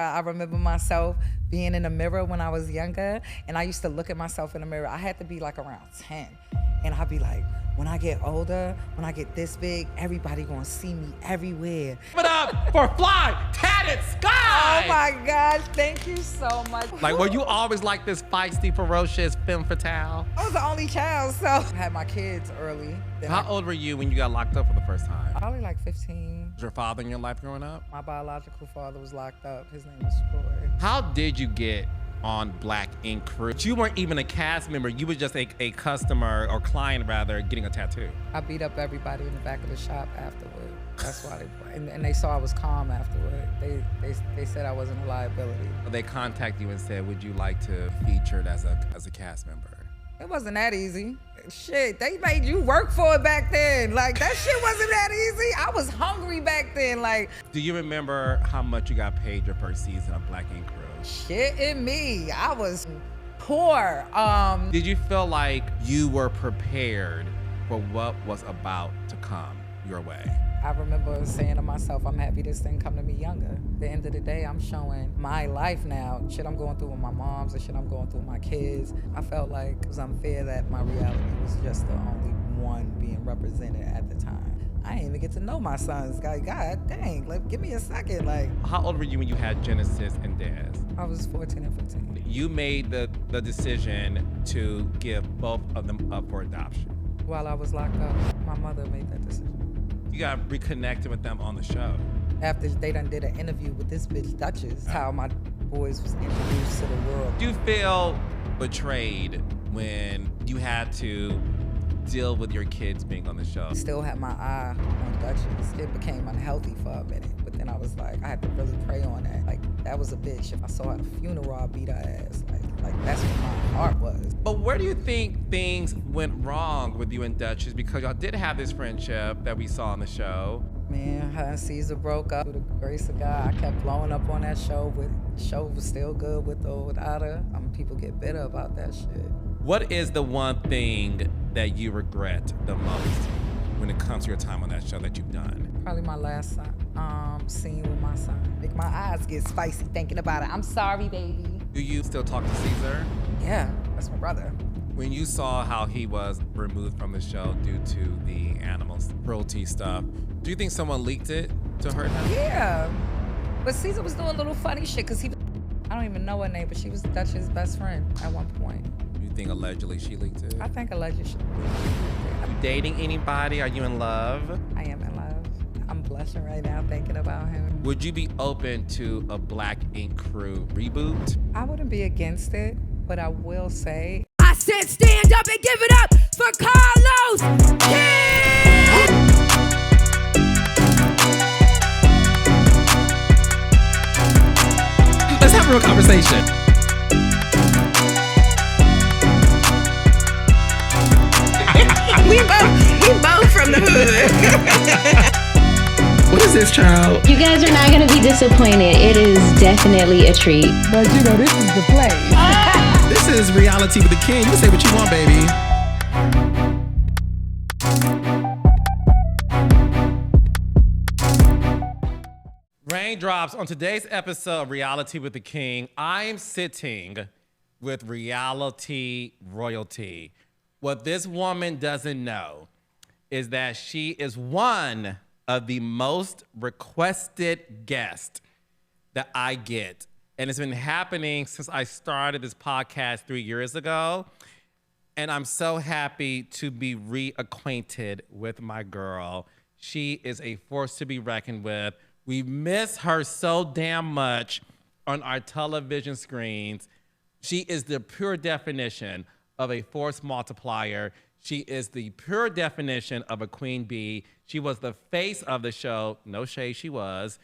I remember myself being in the mirror when I was younger, and I used to look at myself in the mirror. I had to be like around 10, and I'd be like, when I get older, when I get this big, everybody gonna see me everywhere. Give it up for Fly Tatted Sky! Oh my gosh, thank you so much. Like, were you always like this feisty, ferocious femme fatale? I was the only child, so I had my kids early. How old were you when you got locked up for the first time? Probably like 15. Was your father in your life growing up? My biological father was locked up. His name was Troy. How did you get on Black Ink Crew? You weren't even a cast member. You were just a customer, or client rather, getting a tattoo. I beat up everybody in the back of the shop afterward. That's why and they saw I was calm afterward. They said I wasn't a liability. They contacted you and said, would you like to be featured as a cast member? It wasn't that easy. Shit, they made you work for it back then. Like, that shit wasn't that easy. I was hungry back then. Like, do you remember how much you got paid your first season of Black Ink Crew? Shit in me. I was poor. Did you feel like you were prepared for what was about to come your way? I remember saying to myself, I'm happy this thing come to me younger. At the end of the day, I'm showing my life now. Shit I'm going through with my moms and shit I'm going through with my kids. I felt like it was unfair that my reality was just the only one being represented at the time. I didn't even get to know my sons. God dang, like, give me a second. Like, how old were you when you had Genesis and Dez? I was 14 and 15. You made the decision to give both of them up for adoption. While I was locked up, my mother made that decision. You got reconnected with them on the show. After they done did an interview with this bitch Dutchess, how my boys was introduced to the world. Do you feel betrayed when you had to deal with your kids being on the show? Still had my eye on Dutchess. It became unhealthy for a minute, but then I was like, I had to really pray on that. Like, that was a bitch. If I saw her at a funeral, I'd beat her ass. Like that's what my heart was. But where do you think things went wrong with you and Dutchess? Because y'all did have this friendship that we saw on the show. Man, her and Cesar broke up. Through the grace of God, I kept blowing up on that show. The show was still good with or without her. People get bitter about that shit. What is the one thing that you regret the most when it comes to your time on that show that you've done? Probably my last scene with my son. Like, my eyes get spicy thinking about it. I'm sorry, baby. Do you still talk to Cesar? Yeah, that's my brother. When you saw how he was removed from the show due to the animals cruelty stuff, do you think someone leaked it to hurt him? Yeah, but Cesar was doing little funny shit because I don't even know her name, but she was Dutch's best friend at one point. You think allegedly she leaked it? I think allegedly. Are you dating anybody? Are you in love? I am in love. I'm blushing right now thinking about him. Would you be open to a Black Ink Crew reboot? I wouldn't be against it, but I will say, I said stand up and give it up for Carlos King! Let's have a real conversation. we both from the hood. What is this, child? You guys are not going to be disappointed. It is definitely a treat. but you know, this is the place. This is Reality with the King. You can say what you want, baby. Raindrops. On today's episode of Reality with the King, I am sitting with reality royalty. What this woman doesn't know is that she is one of the most requested guests that I get. And it's been happening since I started this podcast 3 years ago. And I'm so happy to be reacquainted with my girl. She is a force to be reckoned with. We miss her so damn much on our television screens. She is the pure definition of a force multiplier. She is the pure definition of a queen bee. She was the face of the show. No shade, she was.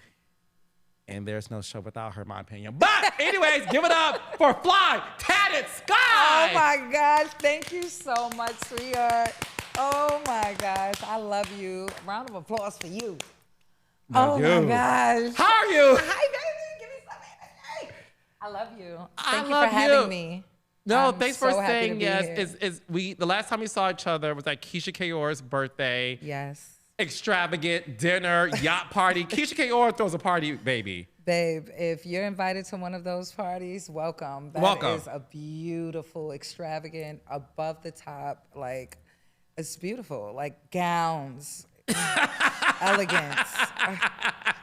And there's no show without her, in my opinion. But anyways, give it up for Fly Tatted Sky! Oh my gosh, thank you so much, sweetheart. Oh my gosh, I love you. Round of applause for you. Love oh you. my gosh. How are you? Hi, baby, give me some energy. I love you. Thank you love for having me. No, I'm thanks for so happy to saying be yes. here. The last time we saw each other was at Keisha Kayor's birthday. Yes. Extravagant dinner, yacht party. Keisha Kayor throws a party, baby. Babe, if you're invited to one of those parties, welcome. That is a beautiful, extravagant, above the top, like, it's beautiful. Like gowns, elegance.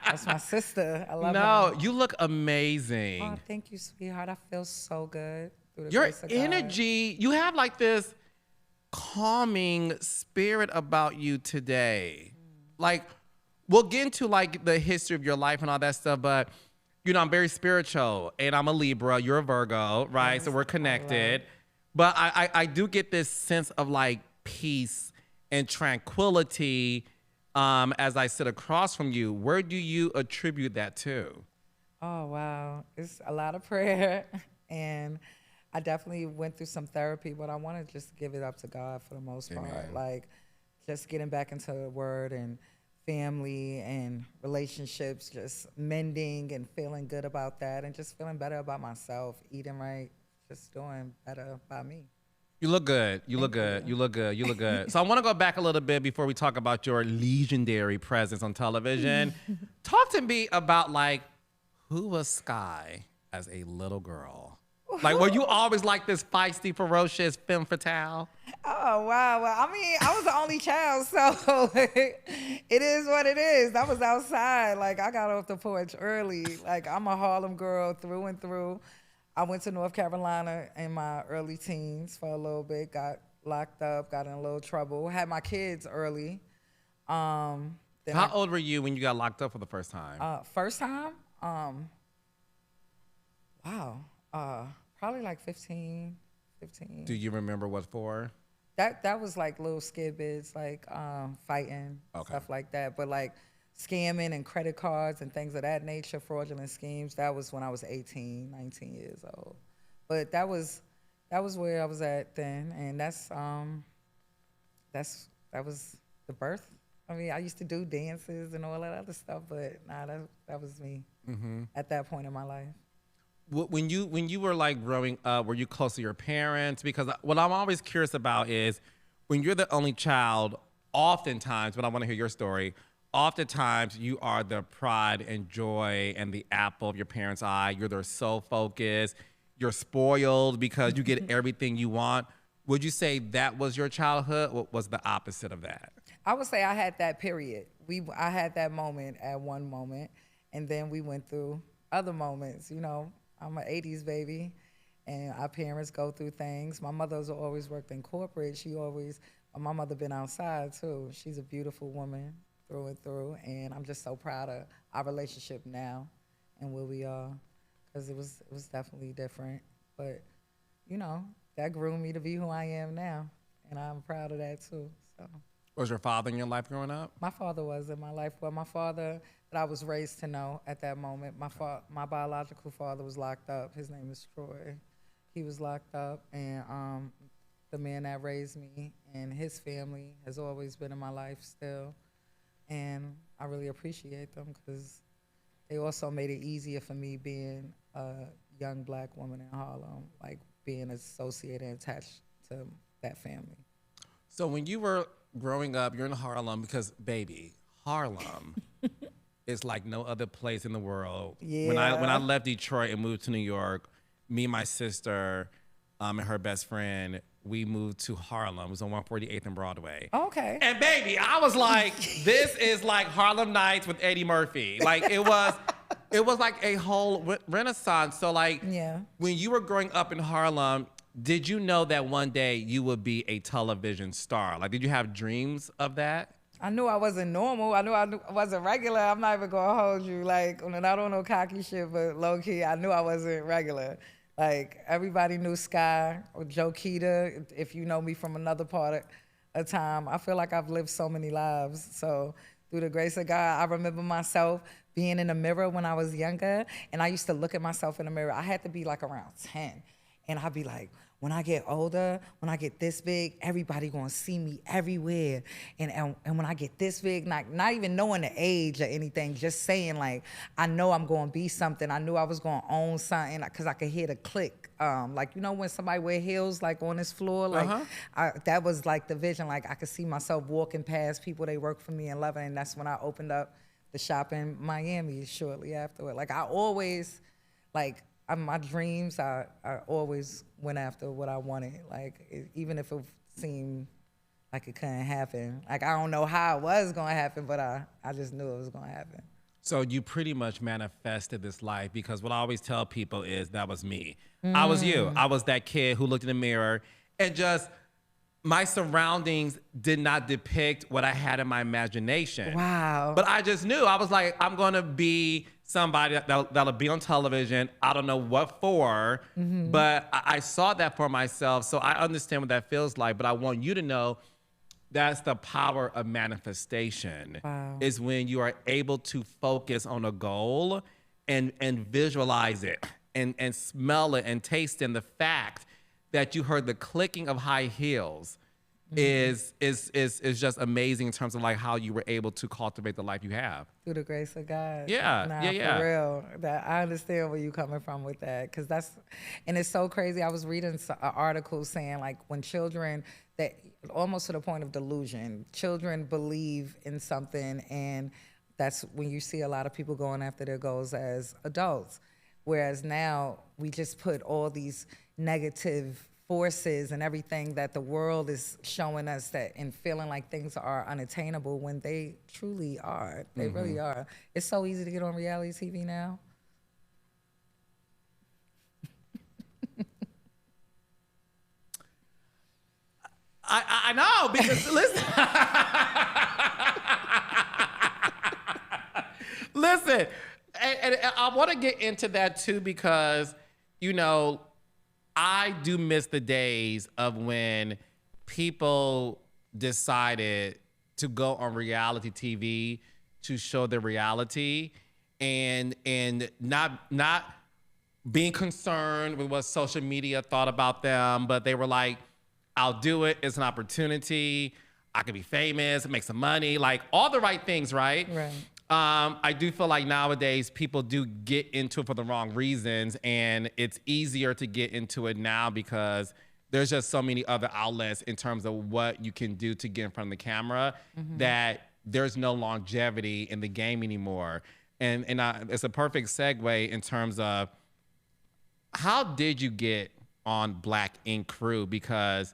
That's my sister. I love her. No, you look amazing. Oh, thank you, sweetheart. I feel so good. Through the Your grace of God. energy, you have like this calming spirit about you today. Like, we'll get into like the history of your life and all that stuff, but you know, I'm very spiritual and I'm a Libra, you're a Virgo, right? Yes, So we're connected. But I do get this sense of like peace and tranquility as I sit across from you. Where do you attribute that to? Oh, wow. It's a lot of prayer. And I definitely went through some therapy, but I want to just give it up to God for the most part. Like, just getting back into the word and family and relationships, just mending and feeling good about that and just feeling better about myself, eating right, just doing better by me. You look good. You look good. You look good. You look good. So I want to go back a little bit before we talk about your legendary presence on television. Talk to me about like, who was Sky as a little girl? Like, were you always like this feisty, ferocious femme fatale? Oh, wow. Well, I mean, I was the only child, so it is what it is. I was outside. Like, I got off the porch early. Like, I'm a Harlem girl through and through. I went to North Carolina in my early teens for a little bit, got locked up, got in a little trouble, had my kids early. How old were you when you got locked up for the first time? First time? Wow. Probably like 15. Do you remember what for? That was like little skidbits, like fighting, stuff like that. But like scamming and credit cards and things of that nature, fraudulent schemes, that was when I was 18, 19 years old. But that was where I was at then, and that was the birth. I mean, I used to do dances and all that other stuff, but nah, that was me at that point in my life. When you were like growing up, were you close to your parents? Because what I'm always curious about is when you're the only child, oftentimes, but I want to hear your story, oftentimes you are the pride and joy and the apple of your parents' eye. You're their sole focus. You're spoiled because you get everything you want. Would you say that was your childhood, or was the opposite of that? I would say I had that period. I had that moment at one moment, and then we went through other moments, you know. I'm an 80s baby, and our parents go through things. My mother's always worked in corporate. My mother been outside too. She's a beautiful woman through and through, and I'm just so proud of our relationship now and where we are, because it was definitely different. But, you know, that grew me to be who I am now, and I'm proud of that too. So. Was your father in your life growing up? My father was in my life, but my father that I was raised to know at that moment, my biological father was locked up. His name is Troy. He was locked up, and the man that raised me and his family has always been in my life still. And I really appreciate them because they also made it easier for me being a young black woman in Harlem, like being associated and attached to that family. So when you were growing up, you're in Harlem because, baby, Harlem is like no other place in the world. Yeah. When I left Detroit and moved to New York, me and my sister and her best friend, we moved to Harlem. It was on 148th and Broadway. Okay. And baby, I was like, this is like Harlem Nights with Eddie Murphy. Like it was like a whole renaissance. So like, when you were growing up in Harlem, did you know that one day you would be a television star? Like, did you have dreams of that? I knew I wasn't normal. I knew I wasn't regular. I'm not even gonna hold you. Like, and I don't know cocky shit, but low key, I knew I wasn't regular. Like, everybody knew Sky or Joe Keita. If you know me from another part of time, I feel like I've lived so many lives. So through the grace of God, I remember myself being in the mirror when I was younger, and I used to look at myself in the mirror. I had to be like around 10, and I'd be like, when I get older, when I get this big, everybody gonna see me everywhere. And when I get this big, not even knowing the age or anything, just saying like, I know I'm gonna be something. I knew I was gonna own something because I could hear the click. Like, you know when somebody wear heels like on this floor? Like that was like the vision. Like I could see myself walking past people, they work for me and loving, and that's when I opened up the shop in Miami shortly afterward. Like I always, like my dreams, I always went after what I wanted. Like even if it seemed like it couldn't happen. Like I don't know how it was gonna happen, but I just knew it was gonna happen. So you pretty much manifested this life, because what I always tell people is that was me. I was you. I was that kid who looked in the mirror and just, my surroundings did not depict what I had in my imagination. Wow. But I just knew. I was like, I'm going to be somebody that'll be on television. I don't know what for, but I saw that for myself. So I understand what that feels like. But I want you to know that's the power of manifestation. Wow. Is when you are able to focus on a goal and visualize it and smell it and taste in the fact that you heard the clicking of high heels is just amazing in terms of like how you were able to cultivate the life you have. Through the grace of God. Yeah, Nah, yeah. For real. That I understand where you're coming from with that, because and it's so crazy. I was reading an article saying like when children, that almost to the point of delusion, children believe in something, and that's when you see a lot of people going after their goals as adults. Whereas now we just put all these negative forces and everything that the world is showing us that and feeling like things are unattainable when they truly are. They really are. It's so easy to get on reality TV now. I know, because listen. Listen, and I want to get into that too, because, you know, I do miss the days of when people decided to go on reality TV to show their reality and not being concerned with what social media thought about them, but they were like, I'll do it. It's an opportunity. I could be famous, make some money, like all the right things, right? Right. I do feel like nowadays people do get into it for the wrong reasons, and it's easier to get into it now because there's just so many other outlets in terms of what you can do to get in front of the camera that there's no longevity in the game anymore. And it's a perfect segue in terms of how did you get on Black Ink Crew? Because,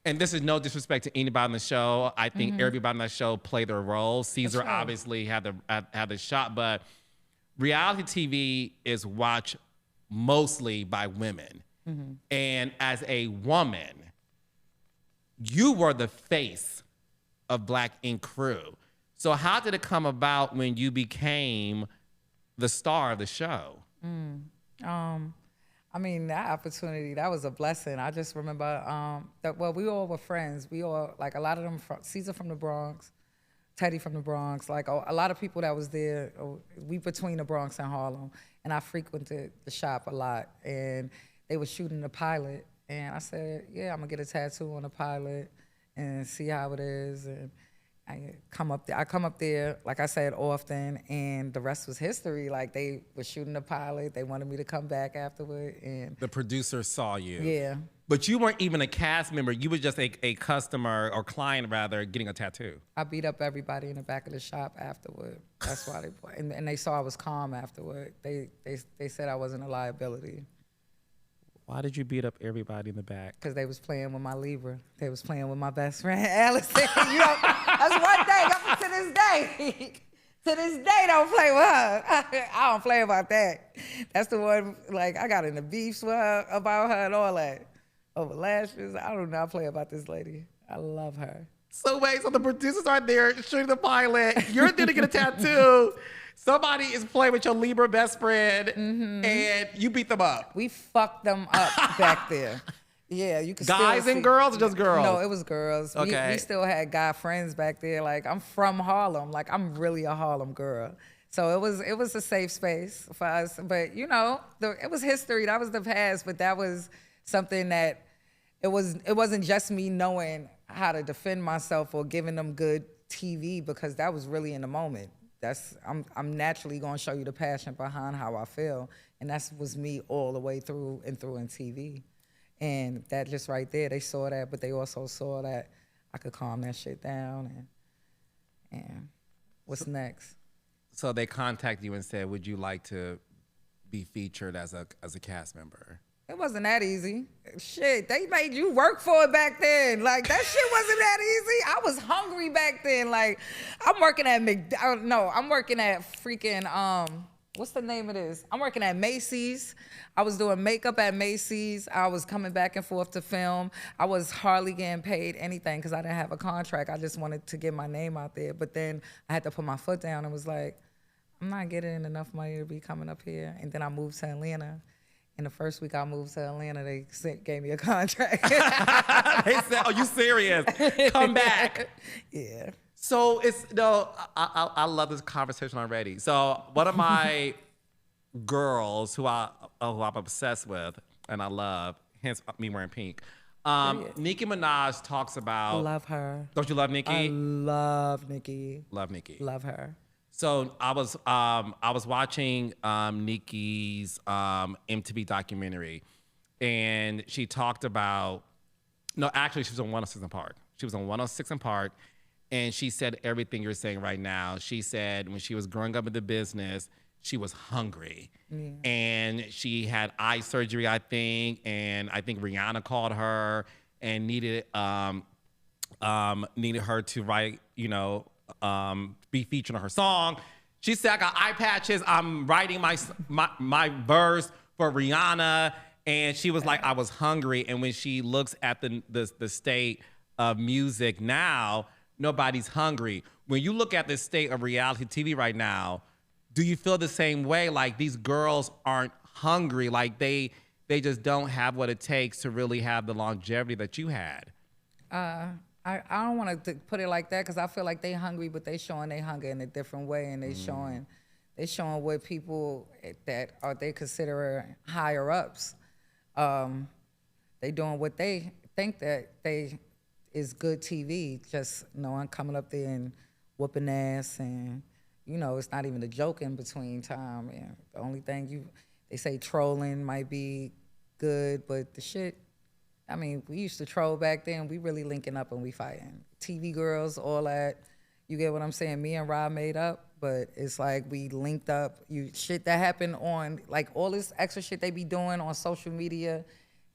and this is no disrespect to anybody on the show, I think everybody on that show played their role. Cesar obviously had the shot, but reality TV is watched mostly by women. And as a woman, you were the face of Black Ink Crew. So how did it come about when you became the star of the show? I mean, that opportunity, that was a blessing. I just remember that, well, we all were friends. We all, like a lot of them, Cesar from the Bronx, Teddy from the Bronx, like a lot of people that was there, we between the Bronx and Harlem. And I frequented the shop a lot. And they were shooting the pilot. And I said, yeah, I'm gonna get a tattoo on the pilot and see how it is. And I come up there, like I said, often, and the rest was history. Like they were shooting the pilot, they wanted me to come back afterward, and The producer saw you. yeah. But you weren't even a cast member. You were just a customer or client, rather, getting a tattoo. I beat up everybody in the back of the shop afterward. That's why and they saw I was calm afterward. They said I wasn't a liability. Why did you beat up everybody in the back? Because they was playing with my Libra. They was playing with my best friend, Allison. You know, that's one thing up to this day. To this day, don't play with her. I don't play about that. That's the one, like, I got into beefs with her, about her and all that. Over lashes, I do not play about this lady. I love her. So wait, so the producers are there shooting the pilot. You're there to get a tattoo. Somebody is playing with your Libra best friend, and you beat them up. We fucked them up back there. Yeah, you could Guys still and see. girls or just girls? No, it was girls. Okay. We still had guy friends back there. Like, I'm from Harlem. Like, I'm really a Harlem girl. So it was a safe space for us. But, you know, it was history. That was the past. But that was something that it wasn't just me knowing how to defend myself or giving them good TV, because that was really in the moment. I'm naturally gonna show you the passion behind how I feel, and that was me all the way through in TV. And that just right there, they saw that, but they also saw that I could calm that shit down. And what's next? So they contacted you and said, "Would you like to be featured as a cast member?" It wasn't that easy. Shit, they made you work for it back then. Like, that shit wasn't that easy. I was hungry back then. Like, I'm working at I'm working at freaking, what's the name of this? I'm working at Macy's. I was doing makeup at Macy's. I was coming back and forth to film. I was hardly getting paid anything because I didn't have a contract. I just wanted to get my name out there. But then I had to put my foot down and was like, I'm not getting enough money to be coming up here. And then I moved to Atlanta. And the first week I moved to Atlanta, they gave me a contract. They said, "Oh, you serious? Come back." Yeah. So I love this conversation already. So one of my girls who I'm obsessed with and I love, hence me wearing pink. Nicki Minaj talks about. Love her. Don't you love Nicki? I love Nicki. Love Nicki. Love her. So I was watching Nicki's MTV documentary, and she talked about. No, actually, she was on 106 in Park. She was on 106 in Park, and she said everything you're saying right now. She said when she was growing up in the business, she was hungry, and she had eye surgery, I think, and I think Rihanna called her and needed her to write, be featured on her song. She said, "I got eye patches. I'm writing my verse for Rihanna," and she was like, "I was hungry." And when she looks at the state of music now, nobody's hungry. When you look at the state of reality TV right now, do you feel the same way? Like these girls aren't hungry. Like they just don't have what it takes to really have the longevity that you had. I don't want to put it like that because I feel like they hungry, but they showing they hunger in a different way, and they showing what people that they consider higher ups. They doing what they think that they is good TV. Just I'm coming up there and whooping ass, and it's not even a joke in between time. And the only thing they say trolling might be good, but the shit. I mean, we used to troll back then. We really linking up and we fighting. TV girls, all that. You get what I'm saying? Me and Rob made up, but it's like we linked up. Shit that happened on, like all this extra shit they be doing on social media,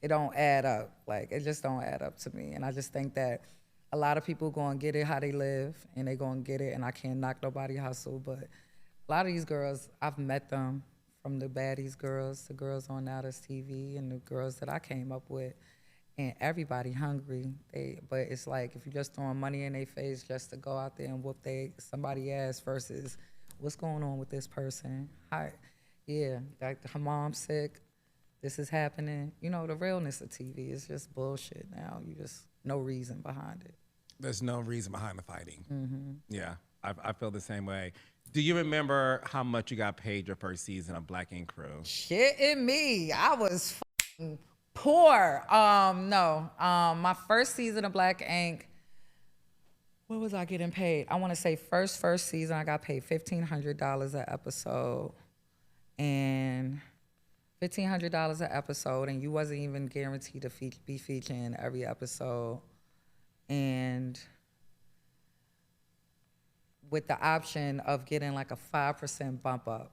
it don't add up. Like, it just don't add up to me. And I just think that a lot of people gonna get it how they live, and they gonna get it, and I can't knock nobody hustle, but a lot of these girls, I've met them, from the baddies girls to girls on Now That's TV and the girls that I came up with. And everybody hungry. But it's like if you're just throwing money in their face just to go out there and whoop somebody ass versus what's going on with this person. Like her mom's sick. This is happening. The realness of TV is just bullshit now. No reason behind it. There's no reason behind the fighting. Mm-hmm. Yeah, I feel the same way. Do you remember how much you got paid your first season of Black Ink Crew? Shit in me. I was poor. No. My first season of Black Ink, what was I getting paid? I want to say first season I got paid $1,500 an episode, and $1,500 an episode, and you wasn't even guaranteed to be featured in every episode, and with the option of getting like a 5% bump up.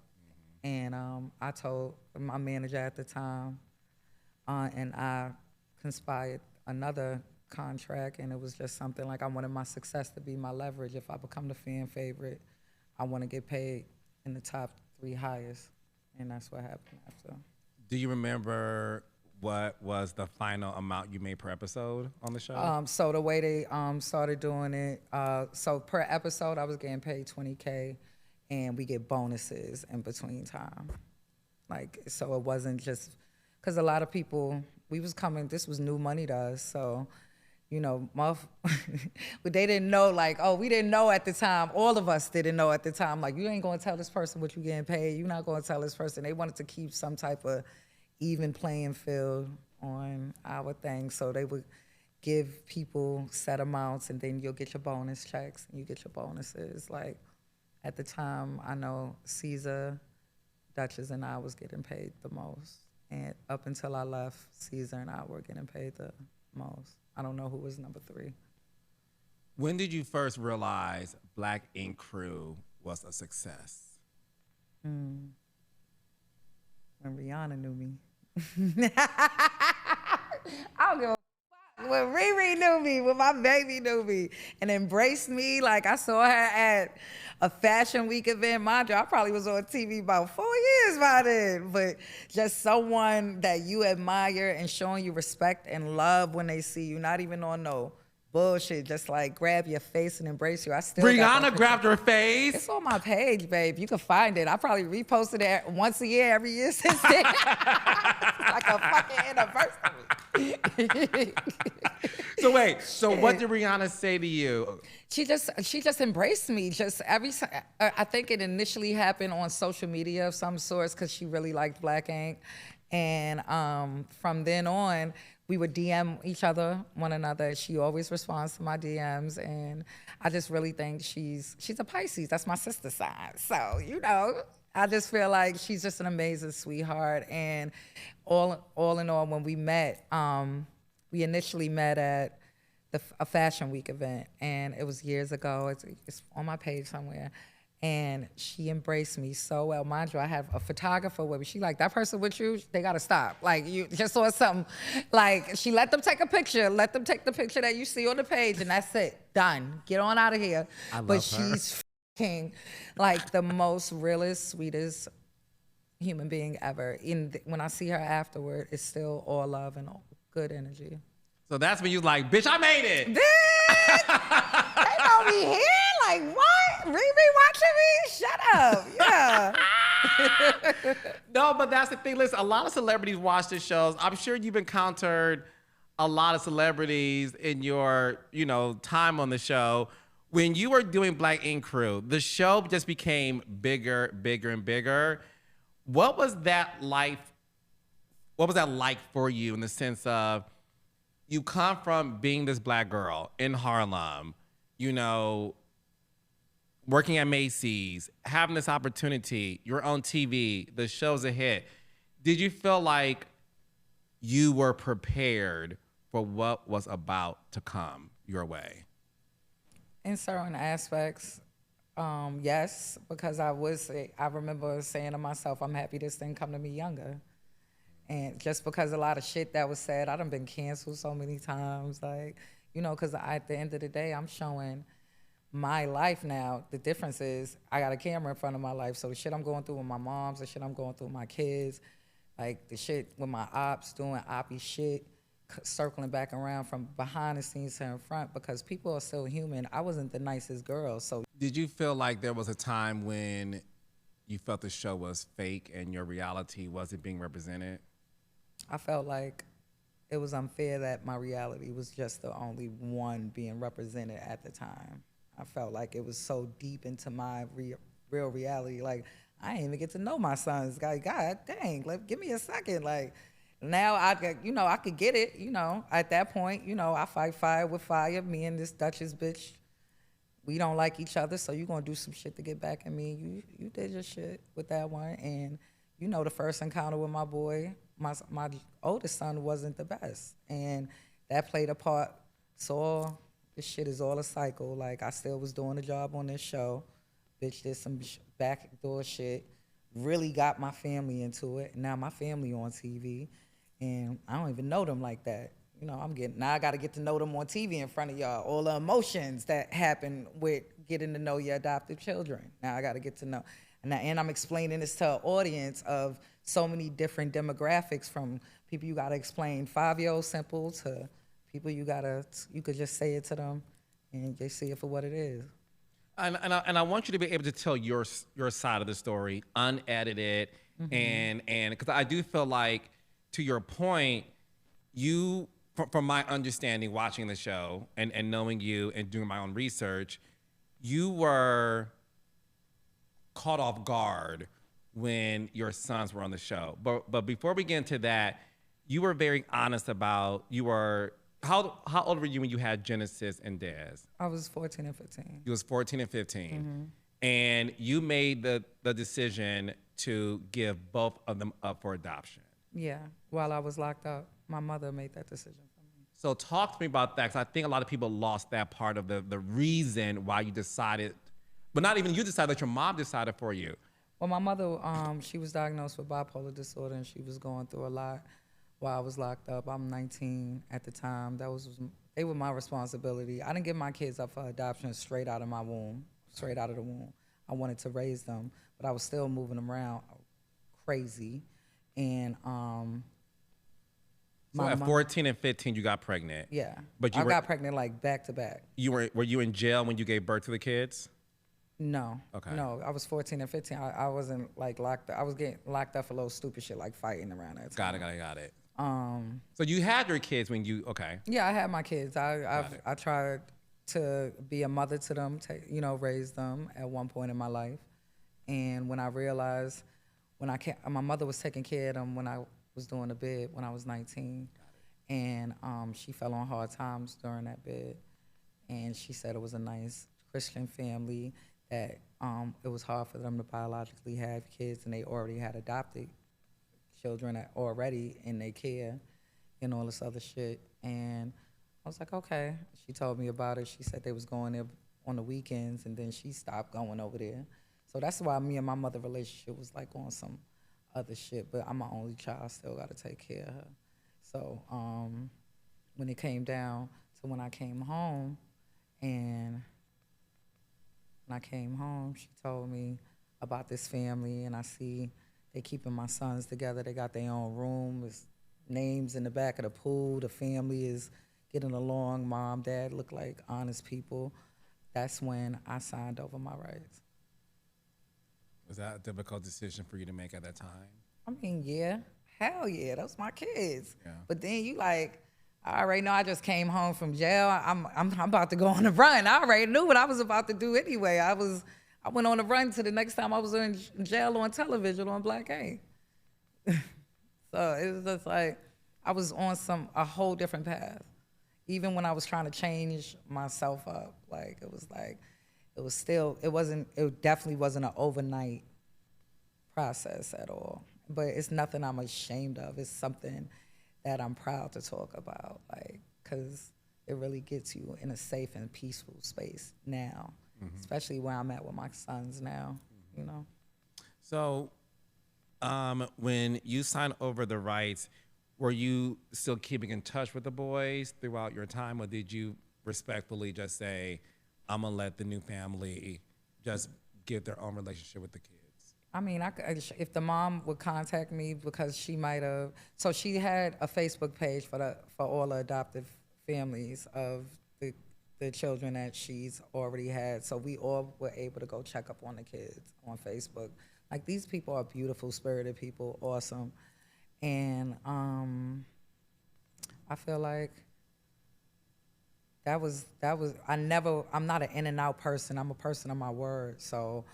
And I told my manager at the time. And I conspired another contract, and it was just something like I wanted my success to be my leverage. If I become the fan favorite, I want to get paid in the top 3 highest, and that's what happened after. Do you remember what was the final amount you made per episode on the show? So the way they started doing it, so per episode I was getting paid $20K, and we get bonuses in between time. Like, so it wasn't just. Because a lot of people, this was new money to us. So, but they didn't know, we didn't know at the time. All of us didn't know at the time. Like, you ain't going to tell this person what you getting paid. You're not going to tell this person. They wanted to keep some type of even playing field on our thing. So they would give people set amounts, and then you'll get your bonus checks, and you get your bonuses. Like, at the time, I know Cesar, Dutchess, and I was getting paid the most. And up until I left, Cesar and I were getting paid the most. I don't know who was number 3. When did you first realize Black Ink Crew was a success? When Rihanna knew me. I don't give a fuck. When Riri knew me, when my baby knew me and embraced me, like I saw her at a fashion week event. Mind you, I probably was on TV about 4 years by then. But just someone that you admire and showing you respect and love when they see you, not even on no bullshit, just like grab your face and embrace you. I still Rihanna grabbed her It's face. on my page, babe. You can find it. I probably reposted it once a year, every year since then. Like a fucking anniversary. So wait, so what did Rihanna say to you? She just embraced me. Just I think it initially happened on social media of some sorts because she really liked Black Ink, and from then on, we would DM each other, one another. She always responds to my DMs, and I just really think she's a Pisces. That's my sister sign. So, you know, I just feel like she's just an amazing sweetheart. And all in all, when we met, we initially met at a Fashion Week event, and it was years ago. It's on my page somewhere. And she embraced me so well. Mind you, I have a photographer with me. She like, that person with you, they gotta stop. Like, you just saw something. Like, she let them take a picture. Let them take the picture that you see on the page, and that's it. Done. Get on out of here. But she's f***ing like the most realest, sweetest human being ever. When I see her afterward, it's still all love and all good energy. So that's when you was like, bitch, I made it. Bitch! They know me here? Like, what? Riri watching me? Shut up. Yeah. No, but that's the thing. Listen, a lot of celebrities watch the shows. I'm sure you've encountered a lot of celebrities in your, time on the show. When you were doing Black Ink Crew, the show just became bigger, bigger, and bigger. What was that like? What was that like for you in the sense of you come from being this Black girl in Harlem, working at Macy's, having this opportunity, you're on TV, the show's a hit. Did you feel like you were prepared for what was about to come your way? In certain aspects, yes, because I remember saying to myself, I'm happy this thing come to me younger. And just because a lot of shit that was said, I done been canceled so many times, because at the end of the day, I'm showing my life now. The difference is I got a camera in front of my life, so the shit I'm going through with my moms, the shit I'm going through with my kids, like the shit with my ops, doing oppy shit, circling back around from behind the scenes to in front, because people are still human. I wasn't the nicest girl, so. Did you feel like there was a time when you felt the show was fake and your reality wasn't being represented? I felt like it was unfair that my reality was just the only one being represented at the time. I felt like it was so deep into my real reality. Like, I didn't even get to know my sons. God dang, give me a second. Like, now I could get it, At that point, I fight fire with fire. Me and this Dutchess bitch, we don't like each other, so you gonna do some shit to get back at me. You did your shit with that one. And, the first encounter with my boy, my oldest son wasn't the best. And that played a part. So this shit is all a cycle. Like, I still was doing a job on this show. Bitch did some backdoor shit. Really got my family into it. Now my family on TV. And I don't even know them like that. Now I got to get to know them on TV in front of y'all. All the emotions that happen with getting to know your adopted children. Now I got to get to know. And I'm explaining this to an audience of so many different demographics, from people you got to explain 5-year-old simple to people you could just say it to them and they see it for what it is. And I want you to be able to tell your side of the story, unedited, and because I do feel like, to your point, you, from my understanding, watching the show and knowing you and doing my own research, you were caught off guard when your sons were on the show. But before we get into that, you were very honest about how old were you when you had Genesis and Dez? I was 14 and 15. You was 14 and 15. And you made the decision to give both of them up for adoption. Yeah, while I was locked up. My mother made that decision for me. So talk to me about that, because I think a lot of people lost that part of the reason why you decided, but not even you decided, that your mom decided for you. Well, my mother, she was diagnosed with bipolar disorder, and she was going through a lot while I was locked up. I'm 19 at the time. They were my responsibility. I didn't give my kids up for adoption straight out of my womb, straight out of the womb. I wanted to raise them, but I was still moving them around crazy, and So at 14 and 15, you got pregnant. yeah, But I got pregnant like back to back. were you in jail when you gave birth to the kids? No. Okay. No, I was 14 and 15. I wasn't like locked up. I was getting locked up for little stupid shit like fighting around that time. Got it. So you had your kids when you, okay. Yeah, I had my kids. I tried to be a mother to them, raise them at one point in my life. And when I realized, my mother was taking care of them when I was doing the bid when I was 19. And she fell on hard times during that bid. And she said it was a nice Christian family, that it was hard for them to biologically have kids, and they already had adopted children already in their care and all this other shit. And I was like, okay. She told me about it. She said they was going there on the weekends, and then she stopped going over there. So that's why me and my mother relationship was like on some other shit, but I'm my only child. I still got to take care of her. So when it came down to when I came home, and when I came home, she told me about this family, and I see they keeping my sons together. They got their own room. There's names in the back of the pool. The family is getting along. Mom, dad look like honest people. That's when I signed over my rights. Was that a difficult decision for you to make at that time? I mean, yeah, hell yeah, those my kids. Yeah. But then you like, I already know I just came home from jail. I'm about to go on a run. I already knew what I was about to do anyway. I went on a run to the next time I was in jail on television on Black A. So it was just like I was on a whole different path. Even when I was trying to change myself up, like it definitely wasn't an overnight process at all. But it's nothing I'm ashamed of. It's something that I'm proud to talk about, like, because it really gets you in a safe and peaceful space now, especially where I'm at with my sons now, So when you signed over the rights, were you still keeping in touch with the boys throughout your time, or did you respectfully just say, I'm going to let the new family just get their own relationship with the kids? I mean, if the mom would contact me, because she might have, so she had a Facebook page for all the adoptive families of the children that she's already had. So we all were able to go check up on the kids on Facebook. Like, these people are beautiful, spirited people, awesome. And I feel like I'm not an in and out person. I'm a person of my word. So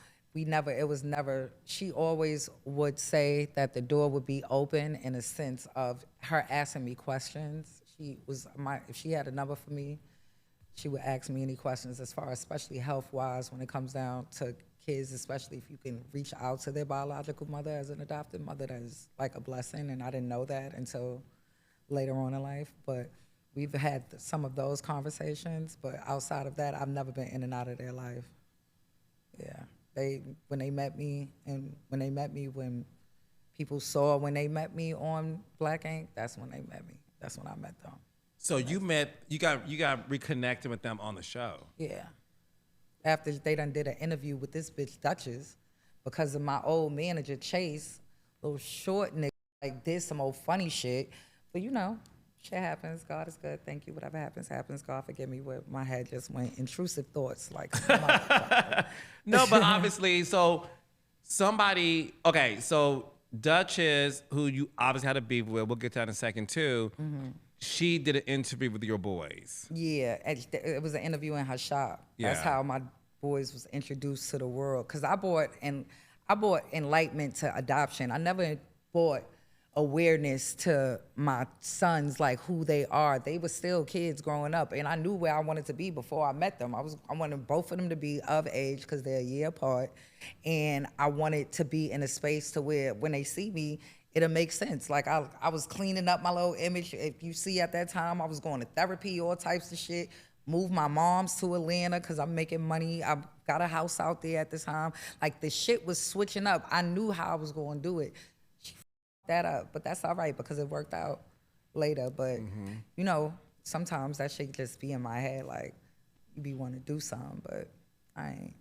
she always would say that the door would be open, in a sense of her asking me questions. If she had a number for me, she would ask me any questions as far as, especially health-wise, when it comes down to kids, especially if you can reach out to their biological mother as an adopted mother. That is like a blessing, and I didn't know that until later on in life. But we've had some of those conversations, but outside of that, I've never been in and out of their life. Yeah. When they met me, when people saw when they met me on Black Ink, that's when they met me. That's when I met them. So you got reconnected with them on the show. Yeah. After they done did an interview with this bitch Dutchess, because of my old manager Chase, little short nigga, like, did some old funny shit. But shit happens. God is good. Thank you. Whatever happens, happens. God forgive me. Where my head just went intrusive thoughts. Like, no, but obviously, so Dutchess, who you obviously had a beef with, we'll get to that in a second too. She did an interview with your boys. Yeah, it was an interview in her shop. Yeah. That's how my boys was introduced to the world. Cause I bought enlightenment to adoption. I never bought awareness to my sons, like who they are. They were still kids growing up, and I knew where I wanted to be before I met them. I wanted both of them to be of age, because they're a year apart, and I wanted to be in a space to where when they see me, it'll make sense. Like, I was cleaning up my little image. If you see, at that time, I was going to therapy, all types of shit. Moved my moms to Atlanta because I'm making money. I'm got a house out there at this time. Like the shit was switching up. I knew how I was going to do it. She fucked that up, but that's all right because it worked out later. But you know, sometimes that shit just be in my head. Like you be want to do something, but I ain't.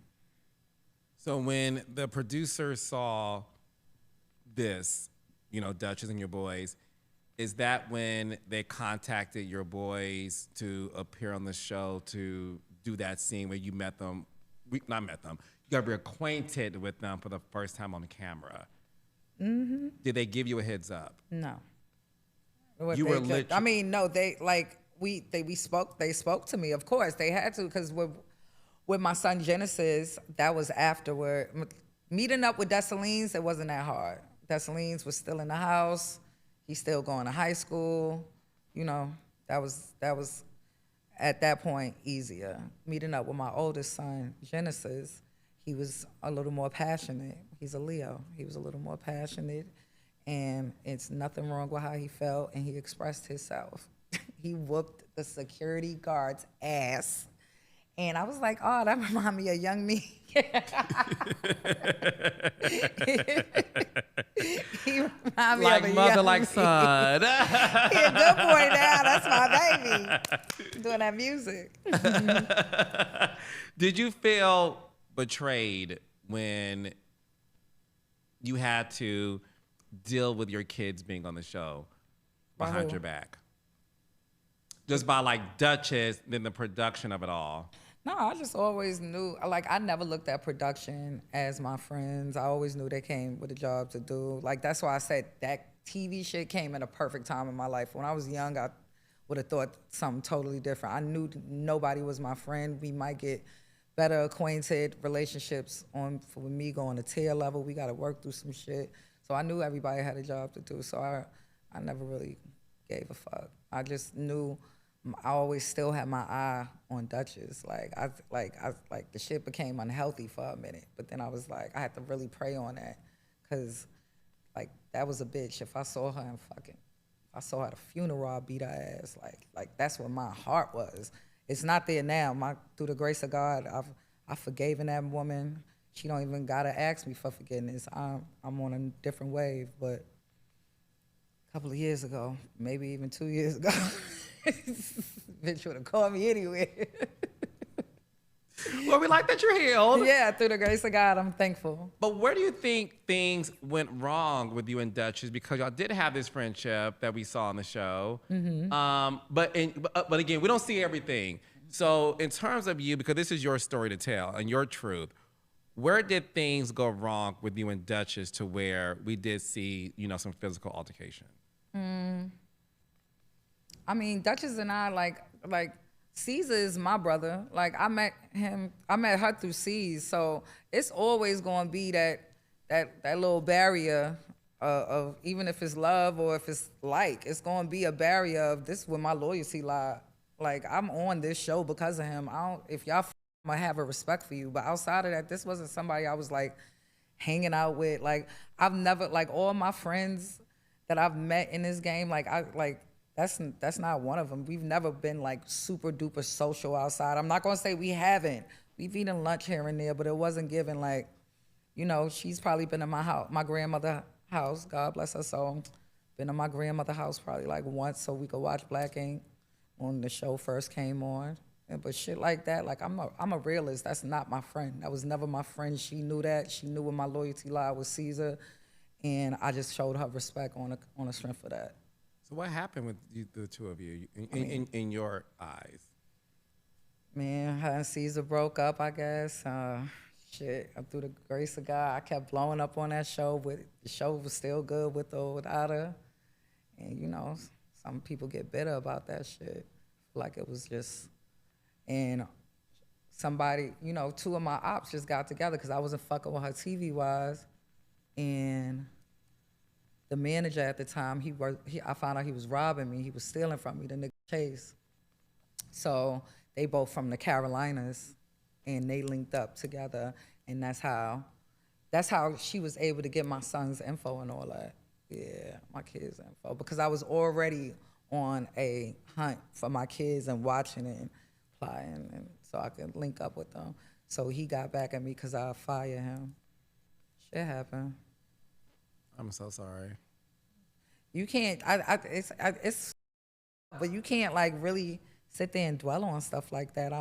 So when the producer saw this, you know, Dutchess and your boys, is that when they contacted your boys to appear on the show to do that scene where you met them? Not met them. You got reacquainted with them for the first time on camera. Mm-hmm. Did they give you a heads up? No. You were literally. I mean, no. They like we spoke. They spoke to me. Of course, they had to because with my son Genesis, that was afterward. Meeting up with Dessalines, it wasn't that hard. Dessalines was still in the house. He's still going to high school. You know, that was at that point easier. Meeting up with my oldest son, Genesis, he was a little more passionate. He's a Leo. He was a little more passionate, and it's nothing wrong with how he felt, and he expressed himself. He whooped the security guard's ass. And I was like, oh, that remind me of young me. He remind me like of a mother, young like me. son. He a good boy now. That's my baby. Doing that music. Did you feel betrayed when you had to deal with your kids being on the show behind your back? Just by like Dutchess, then the production of it all. No, I just always knew, like, I never looked at production as my friends. I always knew they came with a job to do. Like, that's why I said that TV shit came at a perfect time in my life. When I was young, I would have thought something totally different. I knew nobody was my friend. We might get better acquainted, relationships with me going to tier level. We got to work through some shit. So I knew everybody had a job to do. So I never really gave a fuck. I just knew I always still had my eye on Dutchess. Like the shit became unhealthy for a minute, but then I was like, I had to really pray on that, cause like that was a bitch. If I saw her I saw her at a funeral, I'd beat her ass. Like that's what my heart was. It's not there now. Through the grace of God, I've forgiven that woman. She don't even gotta ask me for forgiveness. I'm on a different wave, but a couple of years ago, maybe even 2 years ago. Bitch would have called me anyway. Well, we like that you're healed. Yeah, through the grace of God, I'm thankful. But where do you think things went wrong with you and Dutchess? Because y'all did have this friendship that we saw on the show. Mm-hmm. But again, we don't see everything. So in terms of you, because this is your story to tell and your truth, where did things go wrong with you and Dutchess to where we did see, you know, some physical altercation? I mean, Dutchess and I, like Cesar is my brother. Like I met her through Cesar. So it's always gonna be that little barrier of even if it's love or if it's it's gonna be a barrier of this is where my loyalty lie. Like I'm on this show because of him. If y'all I have a respect for you, but outside of that, this wasn't somebody I was like hanging out with. Like I've never, like all my friends that I've met in this game, that's not one of them. We've never been like super duper social outside. I'm not gonna say we haven't. We've eaten lunch here and there, but it wasn't given like, you know, she's probably been in my house, my grandmother's house, God bless her soul. Been in my grandmother's house probably like once so we could watch Black Ink when the show first came on. But shit like that, like I'm a realist. That's not my friend. That was never my friend. She knew that. She knew where my loyalty lied with Cesar, and I just showed her respect on the strength of that. So what happened with the two of you in your eyes? Man, her and Cesar broke up, I guess. Shit, through the grace of God, I kept blowing up on that show, but the show was still good with or without her. And you know, some people get bitter about that shit. Like it was just, and somebody, you know, two of my ops just got together because I wasn't fucking with her TV-wise. And the manager at the time, I found out he was robbing me. He was stealing from me, the nigga Chase. So they both from the Carolinas, and they linked up together, and that's how she was able to get my son's info and all that. Yeah, my kids' info, because I was already on a hunt for my kids and watching it and applying, and so I could link up with them. So he got back at me because I fired him. Shit happened. I'm so sorry. You can't. It's but you can't like really sit there and dwell on stuff like that.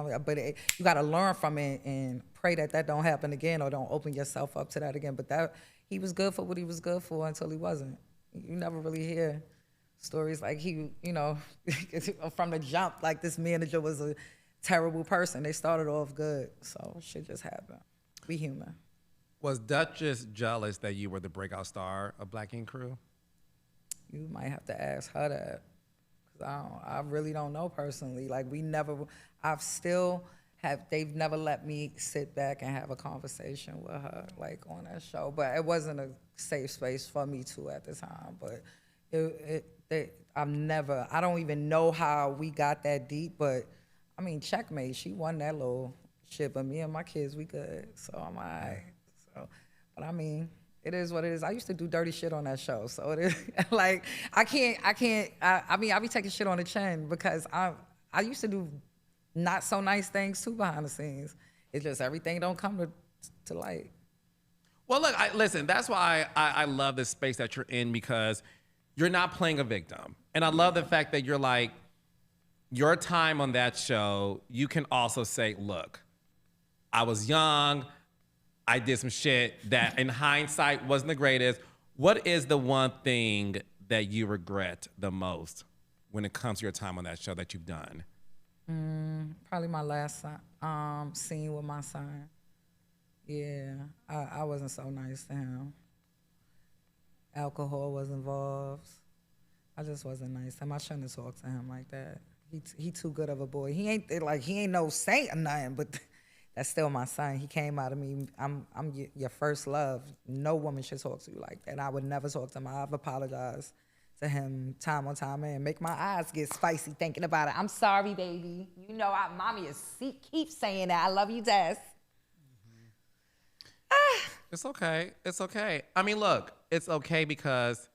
You got to learn from it and pray that that don't happen again or don't open yourself up to that again. But that he was good for what he was good for until he wasn't. You never really hear stories like from the jump, like this manager was a terrible person. They started off good, so shit just happened. Be human. Was Dutchess jealous that you were the breakout star of Black Ink Crew? You might have to ask her that. I really don't know personally. Like they've never let me sit back and have a conversation with her, like on that show. But it wasn't a safe space for me to at the time. But I don't even know how we got that deep. But I mean, checkmate. She won that little shit. But me and my kids, we good. So I'm all right. So, but I mean, it is what it is. I used to do dirty shit on that show, so it is like I mean, I be taking shit on the chin because I used to do not so nice things too behind the scenes. It's just everything don't come to light. Well, look, listen. That's why I love this space that you're in because you're not playing a victim, and I love the fact that you're like your time on that show. You can also say, look, I was young. I did some shit that in hindsight wasn't the greatest. What is the one thing that you regret the most when it comes to your time on that show that you've done? Probably my last scene with my son. Yeah, I wasn't so nice to him. Alcohol was involved. I just wasn't nice to him. I shouldn't have talked to him like that. He too good of a boy. He ain't no saint or nothing, but that's still my son. He came out of me. I'm your first love. No woman should talk to you like that. I would never talk to him. I've apologized to him time on time and make my eyes get spicy thinking about it. I'm sorry, baby. You know, mommy keep saying that. I love you, Des. It's okay. It's okay. I mean, look, it's okay because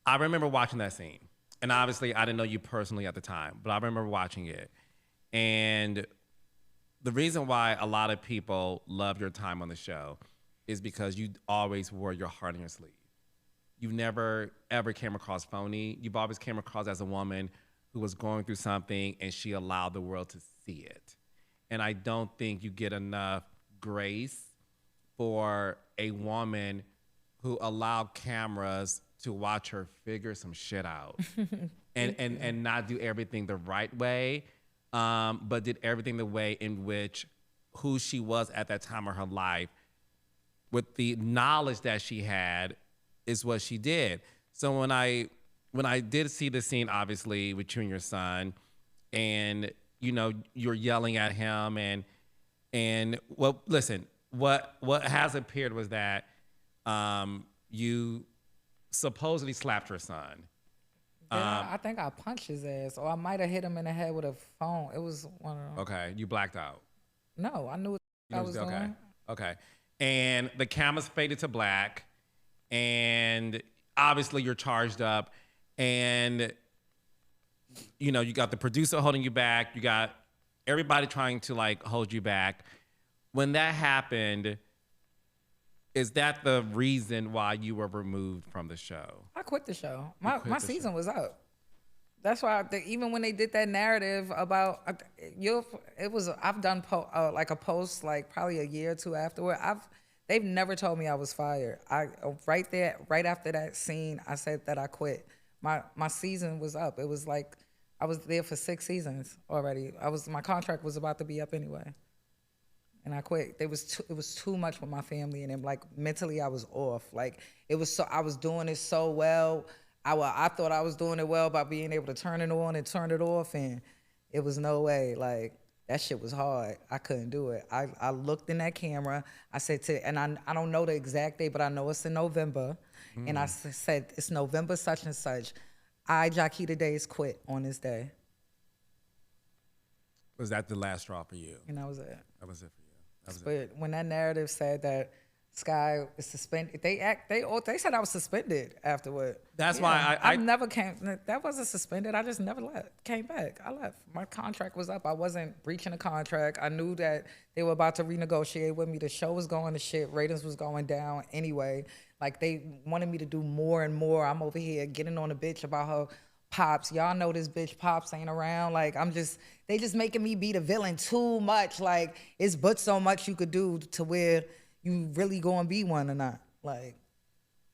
I remember watching that scene. And obviously, I didn't know you personally at the time, but I remember watching it. And the reason why a lot of people love your time on the show is because you always wore your heart on your sleeve. You never, ever came across phony. You've always came across as a woman who was going through something and she allowed the world to see it. And I don't think you get enough grace for a woman who allowed cameras to watch her figure some shit out and not do everything the right way. But did everything the way in which who she was at that time of her life with the knowledge that she had is what she did. So when I did see the scene, obviously, with you and your son, and, you know, you're yelling at him and well, listen, what has appeared was that you supposedly slapped your son. I think I punched his ass, or I might have hit him in the head with a phone. It was one of them. Okay, you blacked out. No, I knew what I was doing. Okay. And the cameras faded to black, and obviously you're charged up, and you know you got the producer holding you back. You got everybody trying to like hold you back. When that happened, is that the reason why you were removed from the show? I quit the show. My season was up. That's why even when they did that narrative about I've done like a post like probably a year or two afterward. They've never told me I was fired. Right after that scene, I said that I quit. My season was up. It was like I was there for 6 seasons already. My contract was about to be up anyway. And I quit. It was too much with my family, and like mentally I was off. Like I was doing it so well. I thought I was doing it well by being able to turn it on and turn it off, and it was no way. Like that shit was hard. I couldn't do it. I looked in that camera. I said and I don't know the exact date, but I know it's in November. And I said it's November such and such. Jaquita Days quit on this day. Was that the last straw for you? And that was it. That was it for you. But when that narrative said that Sky is suspended. They said I was suspended afterward. That's Yeah. why I never came. That wasn't suspended. I just never came back. I left. My contract was up. I wasn't breaching a contract. I knew that they were about to renegotiate with me. The show was going to shit. Ratings was going down anyway. Like they wanted me to do more and more. I'm over here getting on a bitch about her Pops. Y'all know this bitch Pops ain't around. Like they just making me be the villain too much. Like it's but so much you could do to where you really gonna be one or not. Like,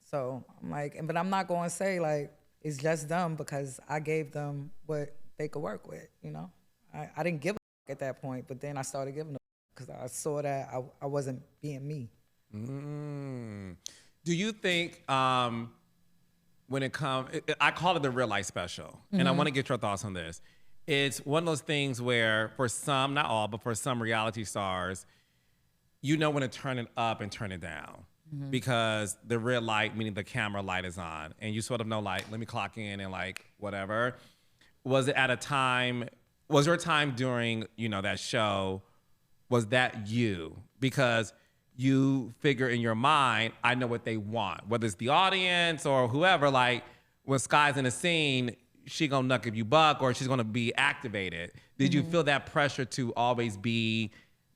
so I'm like, but I'm not gonna say like it's just them because I gave them what they could work with, you know? I didn't give a at that point, but then I started giving a because I saw that I wasn't being me. Do you think when it comes, I call it the real life special, and I want to get your thoughts on this. It's one of those things where for some, not all, but for some reality stars, you know when to turn it up and turn it down because the real light, meaning the camera light is on, and you sort of know like, let me clock in and like whatever. Was it at a time, was there a time during, you know, that show, was that you? Because you figure in your mind, I know what they want, whether it's the audience or whoever, like when Sky's in a scene, she gonna knuck if you buck or she's gonna be activated. Did you feel that pressure to always be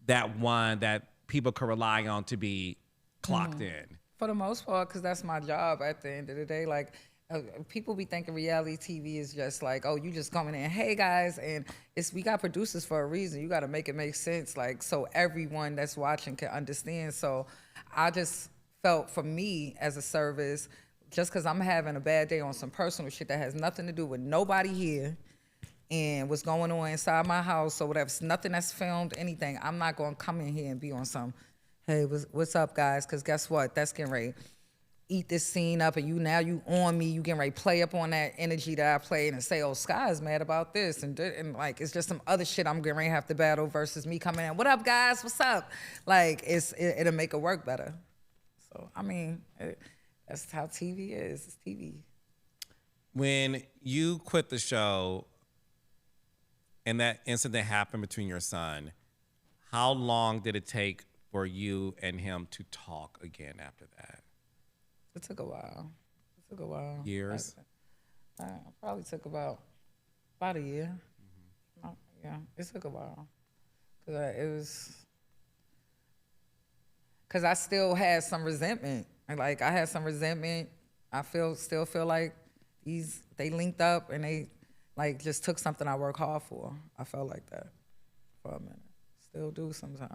that one that people could rely on to be clocked in? For the most part, because that's my job at the end of the day. Like, people be thinking reality TV is just like, oh, you just coming in, hey guys, and we got producers for a reason. You got to make it make sense, like, so everyone that's watching can understand. So I just felt for me as a service, just because I'm having a bad day on some personal shit that has nothing to do with nobody here and what's going on inside my house or whatever, it's nothing that's filmed, anything, I'm not going to come in here and be on some, hey, what's up, guys? Because guess what? That's getting ready eat this scene up, and you on me, you getting ready to play up on that energy that I played and say, oh, Sky's mad about this, and like, it's just some other shit I'm getting ready to have to battle versus me coming in, what up, guys? What's up? Like, it'll make it work better. So, I mean, that's how TV is. It's TV. When you quit the show and that incident happened between your son, how long did it take for you and him to talk again after that? It took a while. Years? Probably took about a year. Yeah, it took a while. Cause I still had some resentment. Like I had some resentment. I still feel like they linked up and they like just took something I work hard for. I felt like that for a minute. Still do sometimes.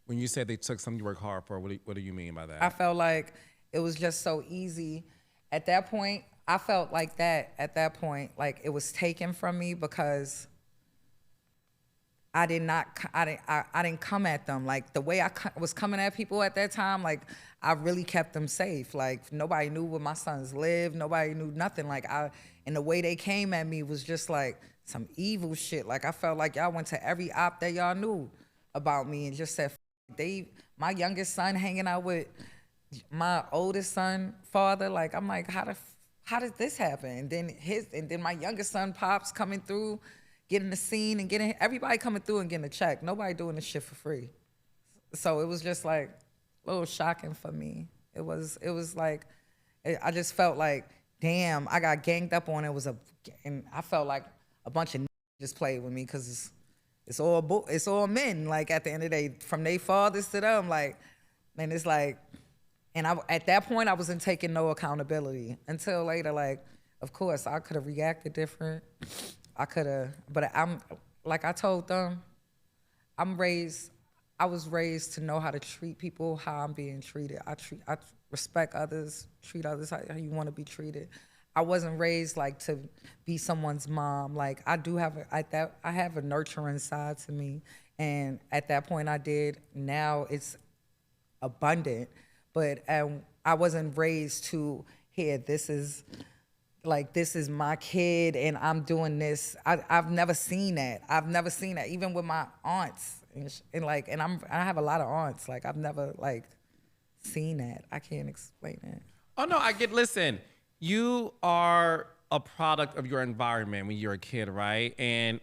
When you said they took something you work hard for, what do you mean by that? I felt like it was just so easy. At that point, I felt like that at that point, like it was taken from me because I didn't come at them. Like the way I was coming at people at that time, like I really kept them safe. Like nobody knew where my sons lived. Nobody knew nothing. Like and the way they came at me was just like some evil shit. Like I felt like y'all went to every op that y'all knew about me and just said, my youngest son hanging out with my oldest son father, like I'm like, how did this happen? And then my youngest son Pops coming through, getting the scene and getting everybody coming through and getting a check. Nobody doing this shit for free. So it was just like a little shocking for me. It was like I just felt like, damn, I got ganged up on. And I felt like a bunch of just played with me because it's all men. Like at the end of the day, from their fathers to them, like, man, it's like. And at that point, I wasn't taking no accountability until later. Like, of course, I could have reacted different. I could have, but like I told them, I was raised to know how to treat people how I'm being treated. I respect others, treat others how you want to be treated. I wasn't raised like to be someone's mom. Like I have a nurturing side to me, and at that point I did. Now it's abundant. But I wasn't raised to, here, this is my kid and I'm doing this. I've never seen that. Even with my aunts. And I have a lot of aunts. Like, I've never, like, seen that. I can't explain it. Oh, no, listen, you are a product of your environment when you're a kid, right? And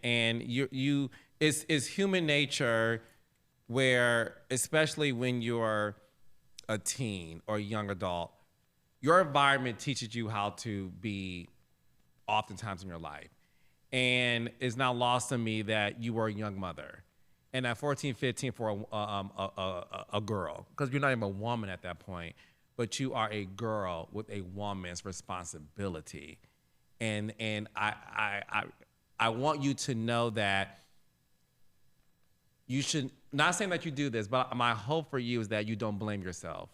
it's human nature where, especially when you're a teen or a young adult, your environment teaches you how to be oftentimes in your life. And it's not lost on me that you were a young mother. And at 14, 15 for a girl, because you're not even a woman at that point, but you are a girl with a woman's responsibility. And I want you to know that you should, not saying that you do this, but my hope for you is that you don't blame yourself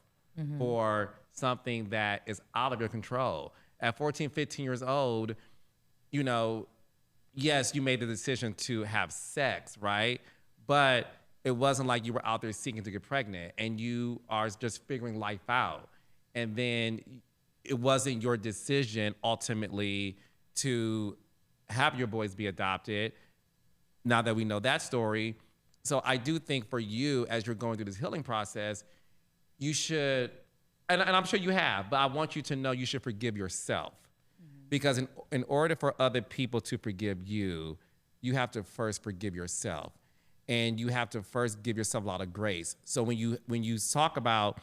for something that is out of your control. At 14, 15 years old, you know, yes, you made the decision to have sex, right? But it wasn't like you were out there seeking to get pregnant and you are just figuring life out. And then it wasn't your decision ultimately to have your boys be adopted, now that we know that story. So I do think for you, as you're going through this healing process, you should, and I'm sure you have, but I want you to know you should forgive yourself. Because in order for other people to forgive you, you have to first forgive yourself. And you have to first give yourself a lot of grace. So when you talk about,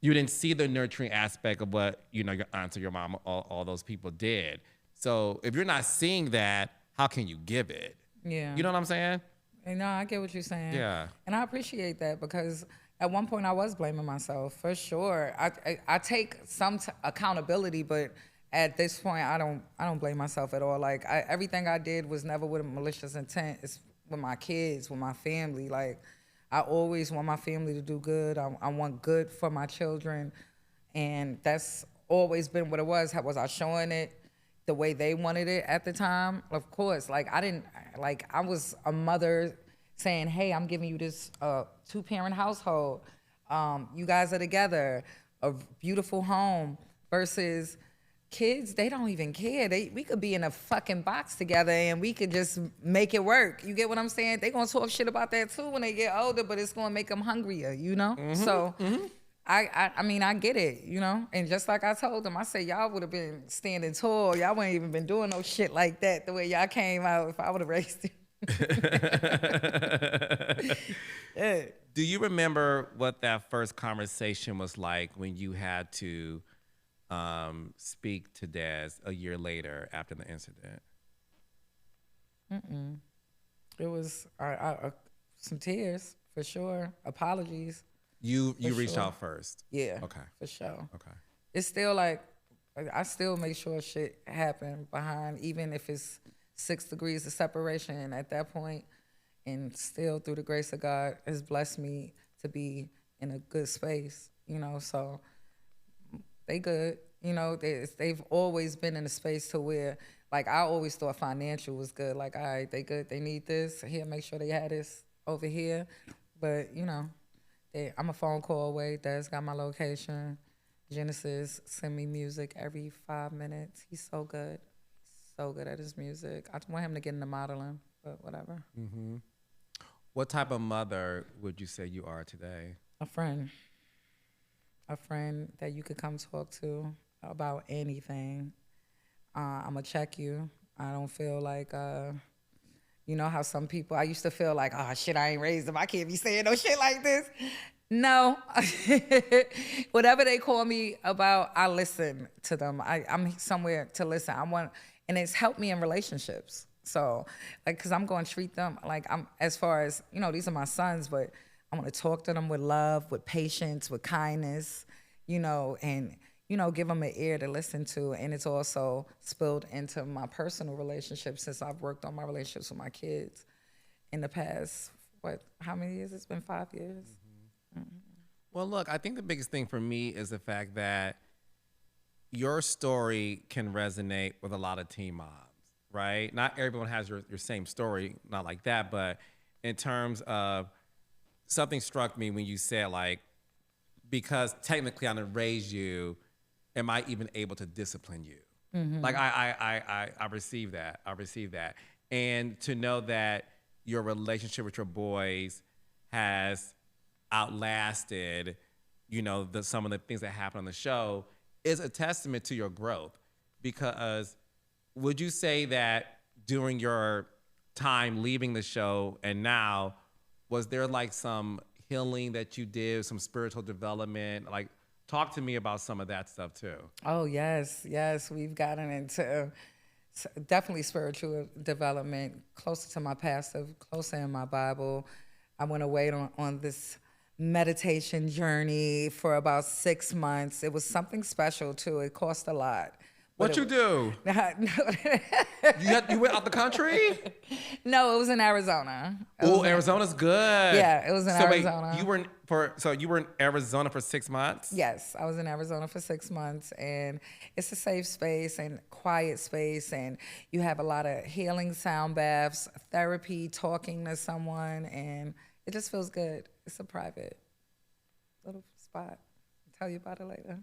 you didn't see the nurturing aspect of what, you know, your aunt or your mom, all those people did. So if you're not seeing that, how can you give it? Yeah. You know what I'm saying? No, I get what you're saying. Yeah. And I appreciate that because at one point I was blaming myself, for sure. I take some accountability, but at this point I don't blame myself at all. Like everything I did was never with a malicious intent. It's with my kids, with my family. Like I always want my family to do good. I want good for my children, and that's always been what it was. Was I showing it the way they wanted it at the time? Of course. Like I was a mother saying, hey, I'm giving you this 2-parent household. You guys are together, a beautiful home, versus kids, they don't even care. We could be in a fucking box together and we could just make it work. You get what I'm saying? They gonna talk shit about that too when they get older, but it's gonna make them hungrier, you know? So I mean, I get it, you know? And just like I told them, I said, y'all would have been standing tall. Y'all wouldn't even been doing no shit like that the way y'all came out if I would have raised you. Yeah. Do you remember what that first conversation was like when you had to speak to Des a year later after the incident? It was some tears, for sure. Apologies. You reached sure. out first? Yeah. Okay. For sure. Okay. It's still like, I still make sure shit happen behind, even if it's 6 degrees of separation at that point, and still through the grace of God has blessed me to be in a good space, you know, so they good. You know, they've always been in a space to where, like, I always thought financial was good. Like, all right, they good, they need this. Here, make sure they had this over here. But, you know, I'm a phone call away. Des got my location. Genesis send me music every 5 minutes. He's so good. So good at his music. I want him to get into modeling, but whatever. Mm-hmm. What type of mother would you say you are today? A friend that you could come talk to about anything. I'm going to check you. I don't feel like, you know how some people, I used to feel like, oh, shit, I ain't raised them. I can't be saying no shit like this. No. Whatever they call me about, I listen to them. I'm somewhere to listen. And it's helped me in relationships. So, like, because I'm going to treat them like as far as, you know, these are my sons, but I'm going to talk to them with love, with patience, with kindness, you know, and, you know, give them an ear to listen to. And it's also spilled into my personal relationships since I've worked on my relationships with my kids in the past, how many years? It's been 5 years. Mm-hmm. Mm-hmm. Well, look, I think the biggest thing for me is the fact that your story can resonate with a lot of teen moms, right? Not everyone has your same story, not like that, but in terms of something struck me when you said, like, because technically I didn't raise you, am I even able to discipline you? Mm-hmm. Like, I receive that. I receive that. And to know that your relationship with your boys has outlasted, you know, some of the things that happen on the show is a testament to your growth. Because would you say that during your time leaving the show and now, was there like some healing that you did, some spiritual development? Like, Talk to me about some of that stuff too. Oh, yes, yes. We've gotten into definitely spiritual development, closer to my pastor, closer in my Bible. I went away on this meditation journey for about 6 months. It was something special too. It cost a lot. What you do? You went out the country? No, it was in Arizona. Oh, Arizona's good. Yeah, it was in Arizona. Wait, you were in Arizona for 6 months? Yes, I was in Arizona for 6 months, and it's a safe space and quiet space, and you have a lot of healing sound baths, therapy, talking to someone, and it just feels good. It's a private little spot. I'll tell you about it later.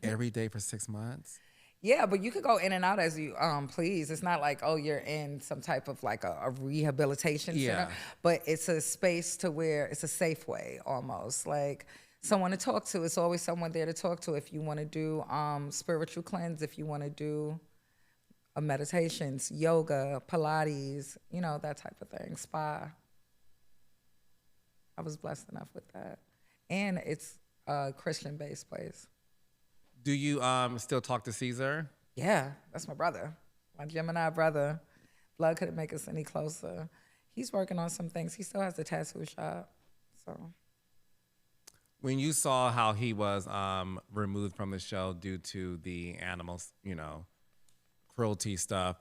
Every day for 6 months? Yeah, but you could go in and out as you please. It's not like, oh, you're in some type of like a rehabilitation center, but it's a space to where it's a safe way almost, like someone to talk to. It's always someone there to talk to if you want to do spiritual cleanse, if you want to do meditations, yoga, Pilates, you know, that type of thing, spa. I was blessed enough with that. And it's a Christian-based place. Do you still talk to Cesar? Yeah, that's my brother, my Gemini brother. Blood couldn't make us any closer. He's working on some things. He still has the tattoo shop, so. When you saw how he was removed from the show due to the animals, you know, cruelty stuff,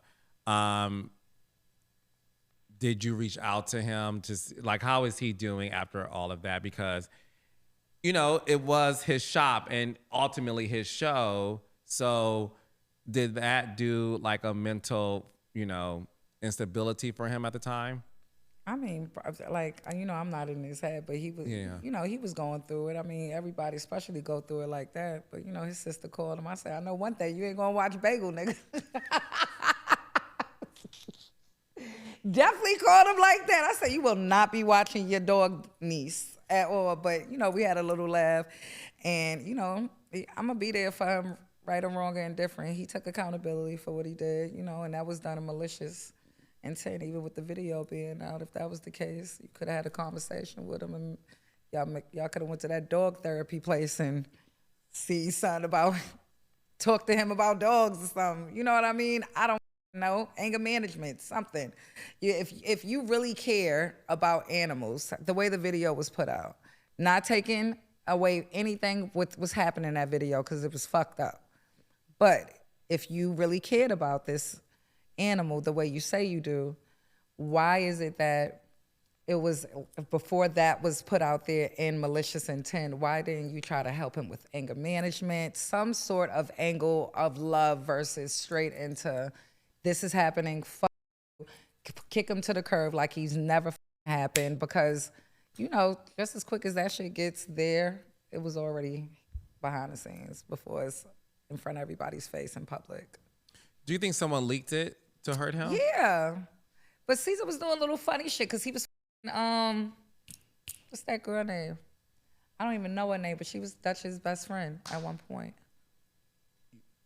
did you reach out to him? Like, how is he doing after all of that? Because you know, it was his shop and ultimately his show. So did that do like a mental, you know, instability for him at the time? I mean, like, you know, I'm not in his head, but he was, you know, he was going through it. I mean, everybody especially go through it like that. But, you know, his sister called him. I said, I know one thing, you ain't going to watch Bagel, nigga. Definitely called him like that. I said, you will not be watching your dog niece at all. But, you know, we had a little laugh. And, you know, I'm going to be there for him, right or wrong or indifferent. He took accountability for what he did, you know, and that was done in malicious intent, even with the video being out. If that was the case, you could have had a conversation with him, and y'all could have went to that dog therapy place and see something about, talk to him about dogs or something. You know what I mean? I don't know. Anger management, something. If you really care about animals, the way the video was put out, not taking away anything what was happening in that video because it was fucked up. But if you really cared about this animal the way you say you do, why is it that it was, before that was put out there in malicious intent, why didn't you try to help him with anger management, some sort of angle of love versus straight into this is happening, fuck you, kick him to the curb like he's never happened? Because, you know, just as quick as that shit gets there, it was already behind the scenes before it's in front of everybody's face in public. Do you think someone leaked it to hurt him? Yeah. But Cesar was doing little funny shit because he was, what's that girl name? I don't even know her name, but she was Dutchess' best friend at one point.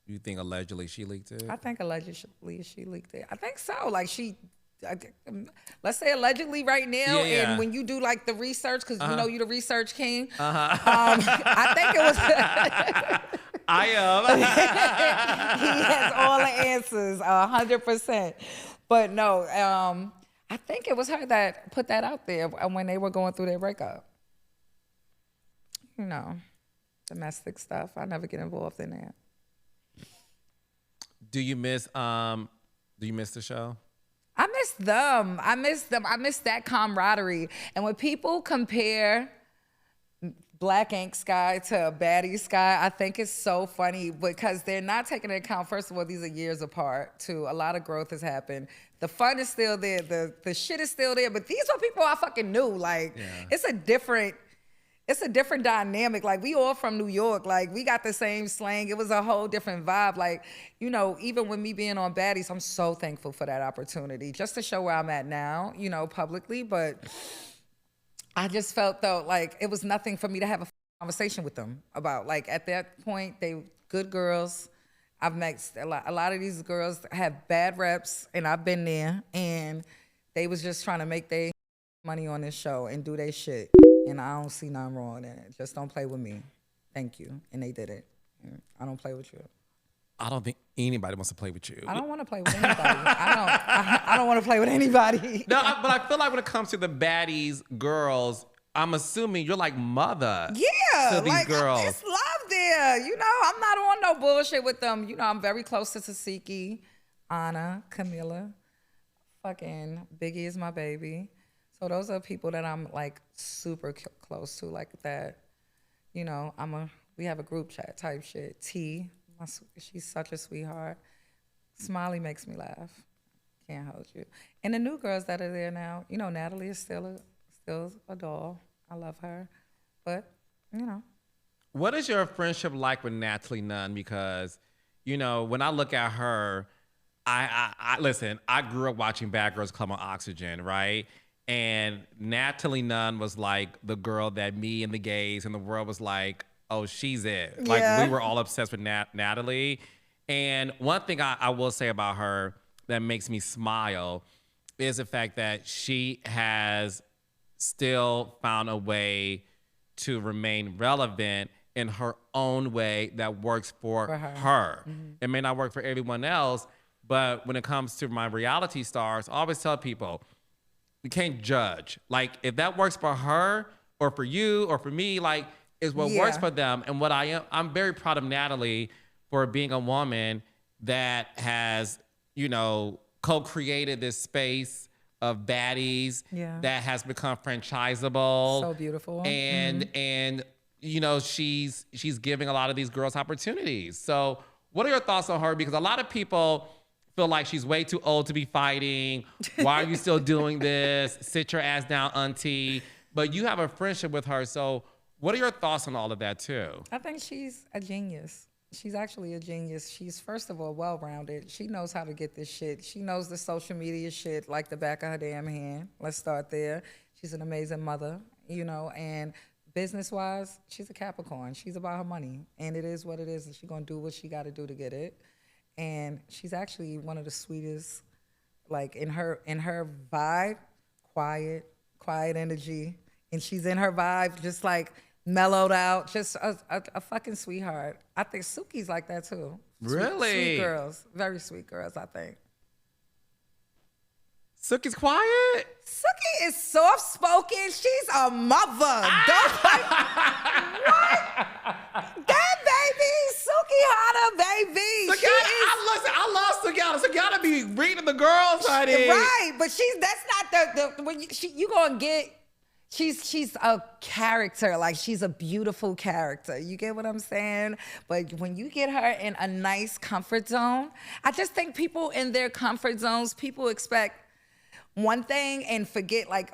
You think allegedly she leaked it? I think allegedly she leaked it. I think so. Like let's say allegedly right now. Yeah. And when you do like the research, because you know you the research king. I think it was. I am. He has all the answers, 100%. But no, I think it was her that put that out there when they were going through their breakup. You know, domestic stuff. I never get involved in that. Do you miss the show? I miss them. I miss that camaraderie. And when people compare Black Ink Sky to Baddie Sky, I think it's so funny because they're not taking into account, first of all, these are years apart too. A lot of growth has happened. The fun is still there. The shit is still there. But these are people I fucking knew. Like, it's a different dynamic. Like, we all from New York. Like, we got the same slang. It was a whole different vibe. Like, you know, even with me being on Baddies, I'm so thankful for that opportunity just to show where I'm at now, you know, publicly. But I just felt, though, like it was nothing for me to have a conversation with them about. Like, at that point, they good girls. I've met a lot of these girls have bad reps, and I've been there. And they was just trying to make their money on this show and do their shit. And I don't see nothing wrong in it. Just don't play with me. Thank you. And they did it. I don't play with you. I don't think anybody wants to play with you. I don't want to play with anybody. I don't want to play with anybody. No, but I feel like when it comes to the baddies girls, I'm assuming you're like mother Yeah, to these like girls. it's love there. You know, I'm not on no bullshit with them. You know, I'm very close to Tasiki, Anna, Camila. Fucking Biggie is my baby. So those are people that I'm like super close to, like that. You know, we have a group chat type shit. T, she's such a sweetheart. Smiley makes me laugh. Can't hold you. And the new girls that are there now, you know, Natalie is still a doll. I love her, but you know. What is your friendship like with Natalie Nunn? Because, you know, when I look at her, I listen, I grew up watching Bad Girls Club on Oxygen, right? And Natalie Nunn was like the girl that me and the gays and the world was like, oh, she's it. Like, we were all obsessed with Natalie. And one thing I will say about her that makes me smile is the fact that she has still found a way to remain relevant in her own way that works for her. Mm-hmm. It may not work for everyone else, but when it comes to my reality stars, I always tell people, you can't judge. Like, if that works for her or for you or for me, like, is what works for them. And what I'm very proud of Natalie for being a woman that has, you know, co-created this space of baddies that has become franchisable. So beautiful. And you know, she's giving a lot of these girls opportunities. So what are your thoughts on her? Because a lot of people feel like she's way too old to be fighting. Why are you still doing this? Sit your ass down, auntie. But you have a friendship with her. So what are your thoughts on all of that too? I think she's a genius. She's actually a genius. She's, first of all, well-rounded. She knows how to get this shit. She knows the social media shit like the back of her damn hand. Let's start there. She's an amazing mother, you know, and business-wise, she's a Capricorn. She's about her money, and it is what it is, and she's gonna do what she gotta do to get it. And she's actually one of the sweetest, like in her vibe, quiet energy, and she's in her vibe, just like mellowed out, just a fucking sweetheart. I think Suki's like that too. Really? Sweet girls, very sweet girls, I think. Suki's quiet? Suki is soft-spoken. She's a mother. Don't like, what? That baby, Suki Hana, baby. Listen, I love Sukiana. Sukiana be reading the girls, honey. Right, but that's not the when you gonna get. She's a character, like she's a beautiful character. You get what I'm saying? But when you get her in a nice comfort zone, I just think people in their comfort zones, people expect one thing and forget, like,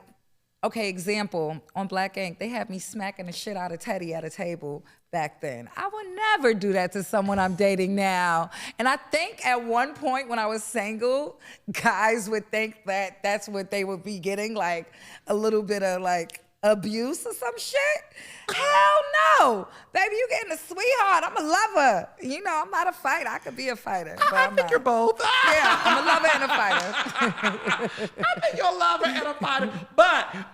okay, example, on Black Ink, they had me smacking the shit out of Teddy at a table back then. I would never do that to someone I'm dating now. And I think at one point when I was single, guys would think that that's what they would be getting, like a little bit of like abuse or some shit. Hell no. Baby, you getting a sweetheart. I'm a lover. You know, I'm not a fighter. I could be a fighter. But I think you're both. Yeah, I'm a lover and a fighter. I think you're a lover and a fighter.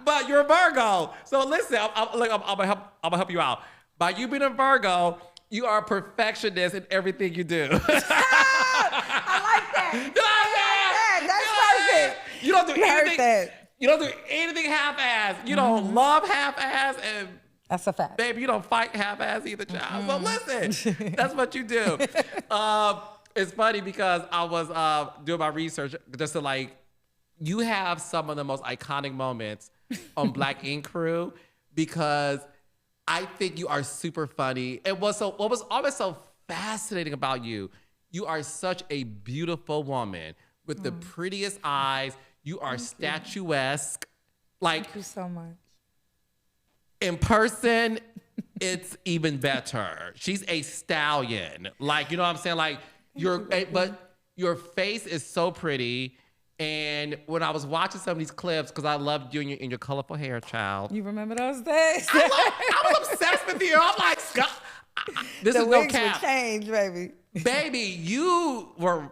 But you're a Virgo. So listen, I'm gonna help you out. By you being a Virgo, you are a perfectionist in everything you do. I like that. Yeah, that's perfect. You don't do anything. That. You don't do anything half-ass. You don't love half-ass, and that's a fact. Baby, you don't fight half-ass either, child. So listen, that's what you do. It's funny because I was doing my research just to like, you have some of the most iconic moments on Black Ink Crew because I think you are super funny. What was always so fascinating about you, you are such a beautiful woman with the prettiest eyes. You are statuesque. Like, thank you so much. In person, it's even better. She's a stallion. Like, you know what I'm saying? Like, but your face is so pretty. And when I was watching some of these clips, because I loved you in your colorful hair, child. You remember those days? I was obsessed with you. I'm like, Scott, this is no cap. The wigs would change, baby. Baby, you were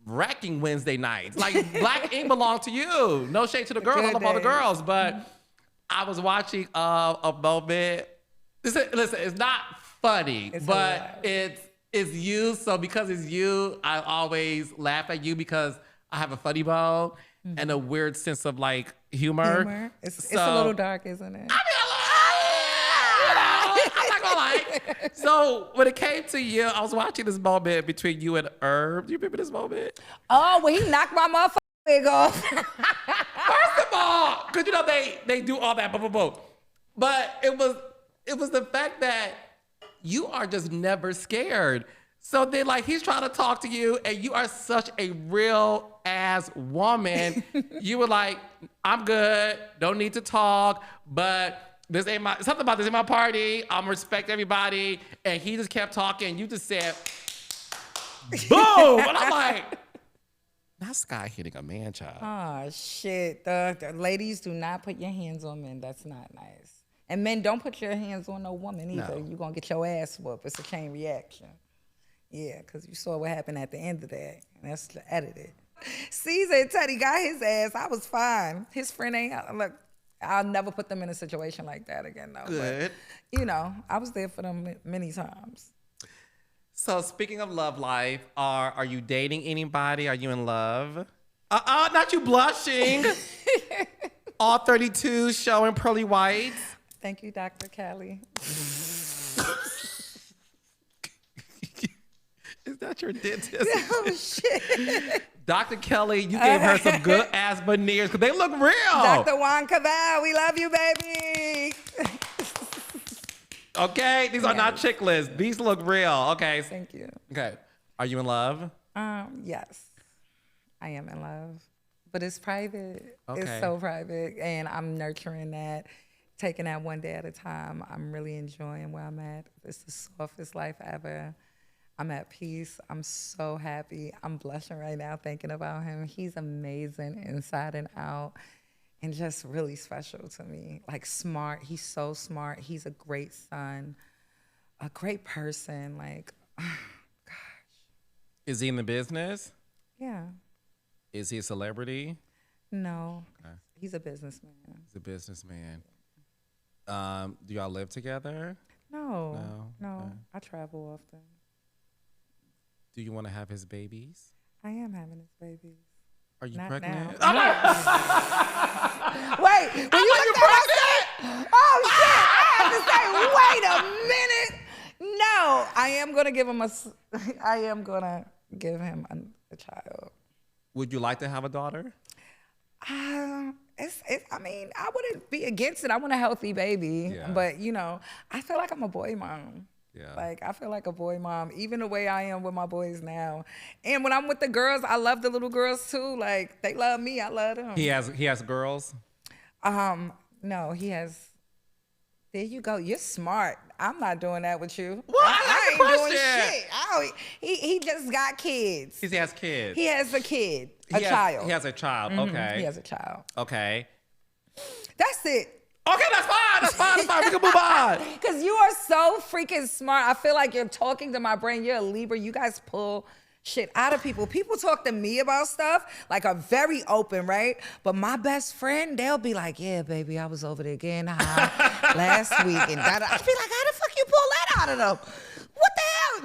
wrecking Wednesday nights. Like, Black Ink belonged to you. No shade to the girls. I love all the girls. But I was watching a moment. Listen, it's not funny, It's but hilarious. it's you. So because it's you, I always laugh at you because I have a funny bone and a weird sense of like humor. Humor. It's So, a little dark, isn't it? I'm not gonna lie. So when it came to you, I was watching this moment between you and Herb. Do you remember this moment? Oh, well, he knocked my motherfucking wig off. First of all, because you know they do all that, boom, boom, boom. But it was the fact that you are just never scared. So then, like, he's trying to talk to you, and you are such a real ass woman. You were like, "I'm good, don't need to talk," but this ain't my something about this ain't my party. I'm respect everybody, and he just kept talking. You just said, "Boom," and I'm like, "That's guy hitting a man child." Oh, shit. The ladies, do not put your hands on men. That's not nice. And men, don't put your hands on no woman either. No. You're going to get your ass whooped. It's a chain reaction. Yeah, because you saw what happened at the end of that. And that's edited. Cesar and Teddy got his ass. I was fine. His friend ain't. Look, I'll never put them in a situation like that again, though. Good. But, you know, I was there for them many times. So speaking of love life, are you dating anybody? Are you in love? Not you blushing. All 32 showing pearly whites. Thank you, Dr. Kelly. Is that your dentist? Oh, shit. Dr. Kelly, you gave her some good ass veneers because they look real. Dr. Juan Cabal, we love you, baby. Okay, these are not chicklets. These look real. Okay. Thank you. Okay. Are you in love? Yes, I am in love, but it's private. Okay. It's so private, and I'm nurturing that, taking that one day at a time. I'm really enjoying where I'm at. It's the softest life ever. I'm at peace. I'm so happy. I'm blushing right now thinking about him. He's amazing inside and out, and just really special to me. Like smart. He's so smart. He's a great son, a great person. Like, Is he in the business? yeah. Is he a celebrity? No, Okay. he's a businessman. He's a businessman. Do y'all live together? No, Okay. I travel often. Do you want to have his babies? I am having his babies. Are you Not pregnant? now. Wait, when you looked at us, oh shit! I have to say, wait a minute. No, I am gonna give him a child. Would you like to have a daughter? I mean, I wouldn't be against it. I want a healthy baby, Yeah. but you know, I feel like I'm a boy mom. Yeah. Like, I feel like a boy mom, even the way I am with my boys now. And when I'm with the girls, I love the little girls too. Like, they love me, I love them. He has girls? No, he has. There you go. You're smart. I'm not doing that with you. What? I ain't That's a doing question. shit. He just got kids. He has kids. He has a kid, a He has- child. He has a child. Mhm, Okay. He has a child. Okay. That's it. Okay, that's fine. That's fine. That's fine. We can move on. Because you are so freaking smart. I feel like you're talking to my brain. You're a Libra. You guys pull shit out of people. People talk to me about stuff, like, are very open, right? But my best friend, they'll be like, yeah, baby, I was over there again last week. And I'd be like, how the fuck you pull that out of them? What the hell?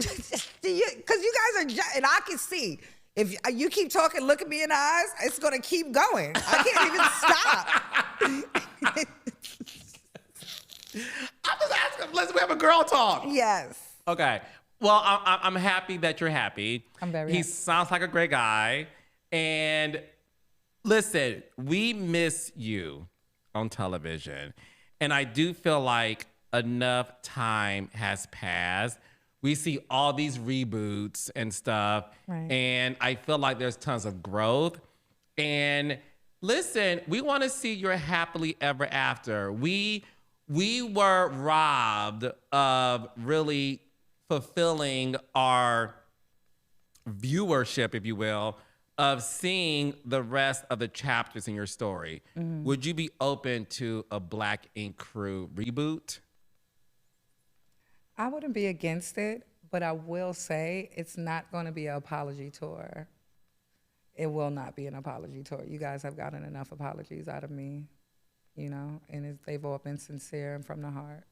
Because you guys are, and I can see. If you keep talking, look at me in the eyes, it's going to keep going. I can't even stop. I'm just asking. Listen, we have a girl talk. Yes. Okay. Well, I'm happy that you're happy. I'm very He happy. sounds like a great guy. And listen, we miss you on television. And I do feel like enough time has passed. We see all these reboots and stuff. Right. And I feel like there's tons of growth. And listen, we want to see your happily ever after. We were robbed of really fulfilling our viewership, if you will, of seeing the rest of the chapters in your story. Mm-hmm. Would you be open to a Black Ink Crew reboot? I wouldn't be against it, but I will say it's not going to be an apology tour. It will not be an apology tour. You guys have gotten enough apologies out of me, you know, and they've all been sincere and from the heart.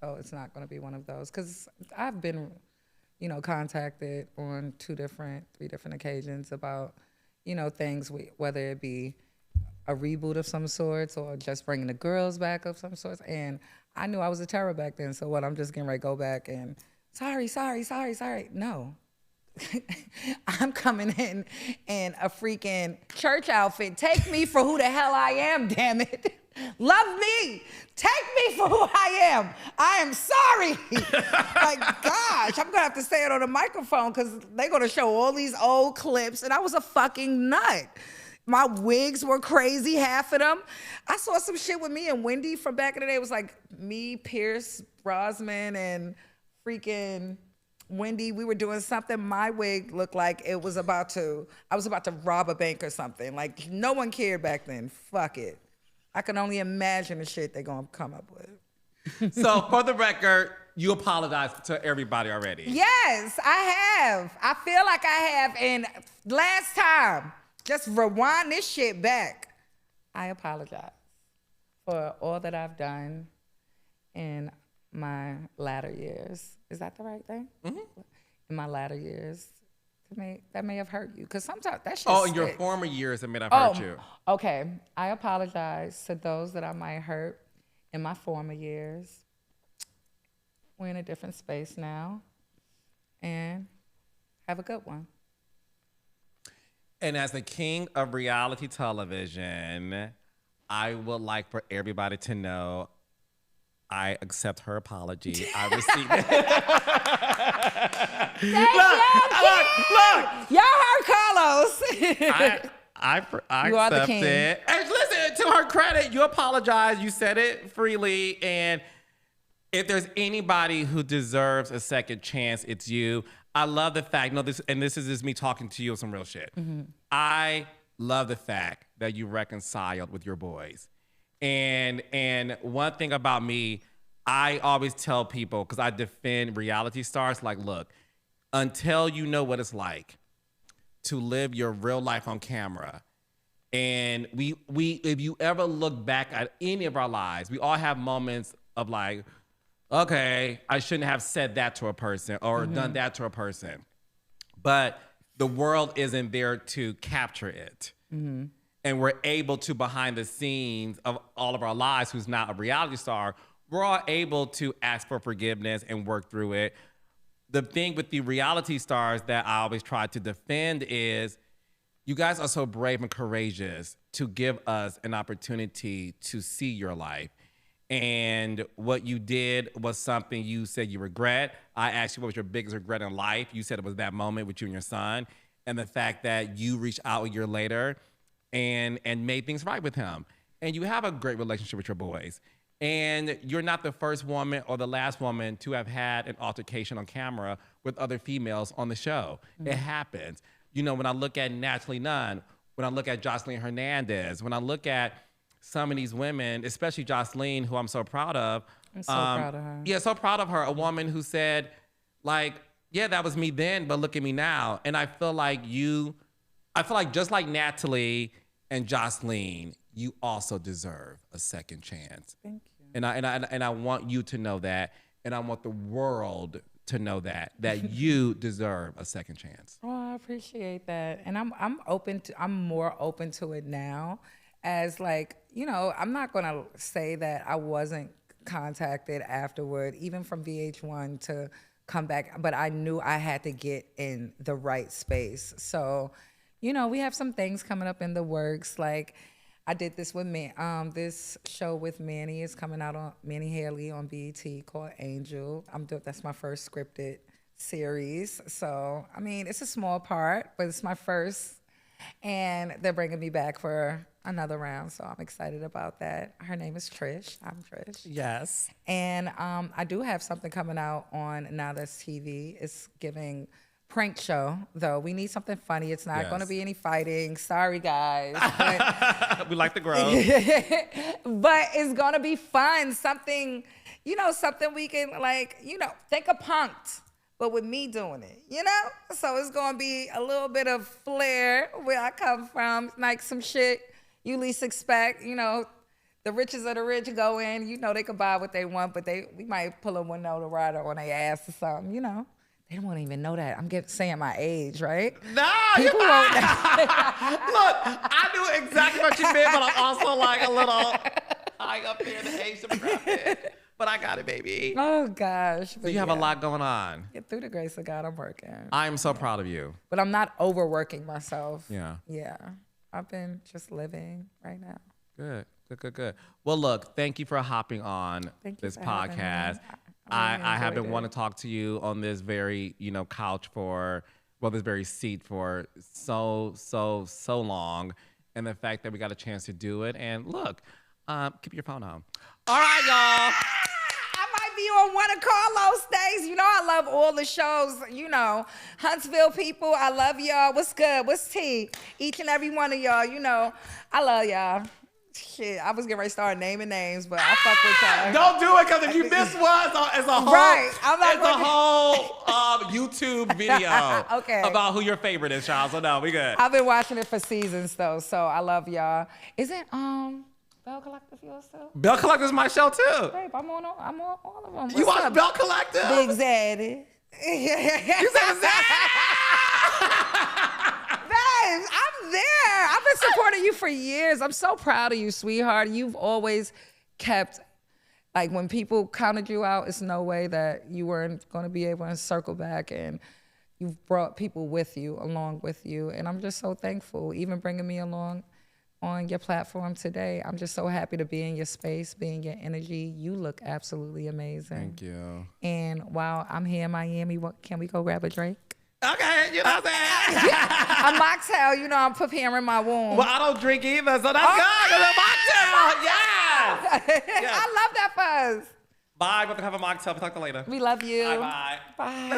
So it's not going to be one of those. Because I've been, contacted on 3 different occasions about, things, whether it be a reboot of some sorts or just bringing the girls back of some sorts. And I knew I was a terror back then. So I'm just getting ready to go back and sorry. No. I'm coming in a freaking church outfit. Take me for who the hell I am, damn it. Love me. Take me for who I am. I am sorry. Like, gosh, I'm going to have to say it on the microphone because they're going to show all these old clips, and I was a fucking nut. My wigs were crazy, half of them. I saw some shit with me and Wendy from back in the day. It was like me, Pierce Brosnan, and freaking Wendy. We were doing something. My wig looked like I was about to rob a bank or something. Like, no one cared back then. Fuck it. I can only imagine the shit they're going to come up with. So, for the record, you apologized to everybody already. Yes, I have. I feel like I have. And last time, just rewind this shit back. I apologize for all that I've done in my latter years. Is that the right thing? Mm-hmm. In my latter years. That may have hurt you. Because sometimes that shit in your former years, it may have hurt you. Okay. I apologize to those that I might hurt in my former years. We're in a different space now. And have a good one. And as the king of reality television, I would like for everybody to know I accept her apology. I received it. Look. Y'all heard Carlos. I accept it. And listen, to her credit, you apologized. You said it freely. And if there's anybody who deserves a second chance, it's you. I love the fact, this is just me talking to you with some real shit. Mm-hmm. I love the fact that you reconciled with your boys. And one thing about me, I always tell people, because I defend reality stars, like, look, until you know what it's like to live your real life on camera, and we if you ever look back at any of our lives, we all have moments of like, okay, I shouldn't have said that to a person or done that to a person. But the world isn't there to capture it. Mm-hmm. And we're able to, behind the scenes of all of our lives, who's not a reality star, we're all able to ask for forgiveness and work through it. The thing with the reality stars that I always try to defend is you guys are so brave and courageous to give us an opportunity to see your life. And what you did was something you said you regret. I asked you what was your biggest regret in life. You said it was that moment with you and your son, and the fact that you reached out a year later and made things right with him. And you have a great relationship with your boys. And you're not the first woman or the last woman to have had an altercation on camera with other females on the show. Mm-hmm. It happens. You know, when I look at Natalie Nunn, when I look at Jocelyn Hernandez, when I look at some of these women, especially Jocelyn, who I'm so proud of. I'm so proud of her. Yeah, so proud of her. A woman who said, like, yeah, that was me then, but look at me now. And I feel like just like Natalie and Jocelyn, you also deserve a second chance. Thank you. And I want you to know that, and I want the world to know that you deserve a second chance. Oh, I appreciate that. And I'm more open to it now. As like, I'm not going to say that I wasn't contacted afterward, even from VH1 to come back, but I knew I had to get in the right space. So, we have some things coming up in the works. Like I did this with this show with Manny is coming out on Manny Haley on BET called Angel. That's my first scripted series. So, I mean, it's a small part, but it's my first. And they're bringing me back for another round, so I'm excited about that. Her name is Trish. I'm Trish. Yes. And I do have something coming out on Now That's TV. It's giving prank show, though. We need something funny. It's not going to be any fighting. Sorry, guys. But, we like the growth. But it's going to be fun. Something, something we can, think of Punk'd, but with me doing it, So it's going to be a little bit of flair where I come from, like some shit you least expect, the the richest of the rich go in. You know, they could buy what they want, but we might pull a Winona Ryder on their ass or something. You know, they don't even know that. I'm saying my age, right? No, People won't. Look, I knew exactly what you meant, but I'm also like a little high up here in the age demographic. But I got it, baby. Oh gosh. So you have a lot going on. Yeah, through the grace of God, I'm working. I am so proud of you. But I'm not overworking myself. Yeah. Yeah. I've been just living right now. Good. Well, look, thank you for hopping on this podcast. I have been wanting to talk to you on this very, couch this very seat for so long. And the fact that we got a chance to do it. And look, keep your phone on. All right, y'all. I might be on one of Carlos' days. You know, I love all the shows. You know, Huntsville people, I love y'all. What's good? What's tea? Each and every one of y'all, I love y'all. Shit, I was getting ready to start naming names, but I fuck with y'all. Don't do it, because if you miss one, it's a whole, YouTube video Okay. about who your favorite is, child. So no, we good. I've been watching it for seasons though, so I love y'all. Isn't Bell Collective yours too? Bell Collective is my show too. Babe, I'm on all of them. You watch Bell Collective? Big Zaddy. You said Zaddy? Babe, I'm there. I've been supporting you for years. I'm so proud of you, sweetheart. You've always kept, like, when people counted you out, it's no way that you weren't going to be able to circle back, and you've brought people along with you. And I'm just so thankful, even bringing me along on your platform today. I'm just so happy to be in your space, be in your energy. You look absolutely amazing. Thank you. And while I'm here in Miami, can we go grab a drink? Okay, you know what I'm saying? A mocktail, I'm preparing my womb. Well, I don't drink either, so that's good. A mocktail, yes. I love that fuzz. Bye, we're going to have a mocktail. We'll talk to you later. We love you. Bye. Bye.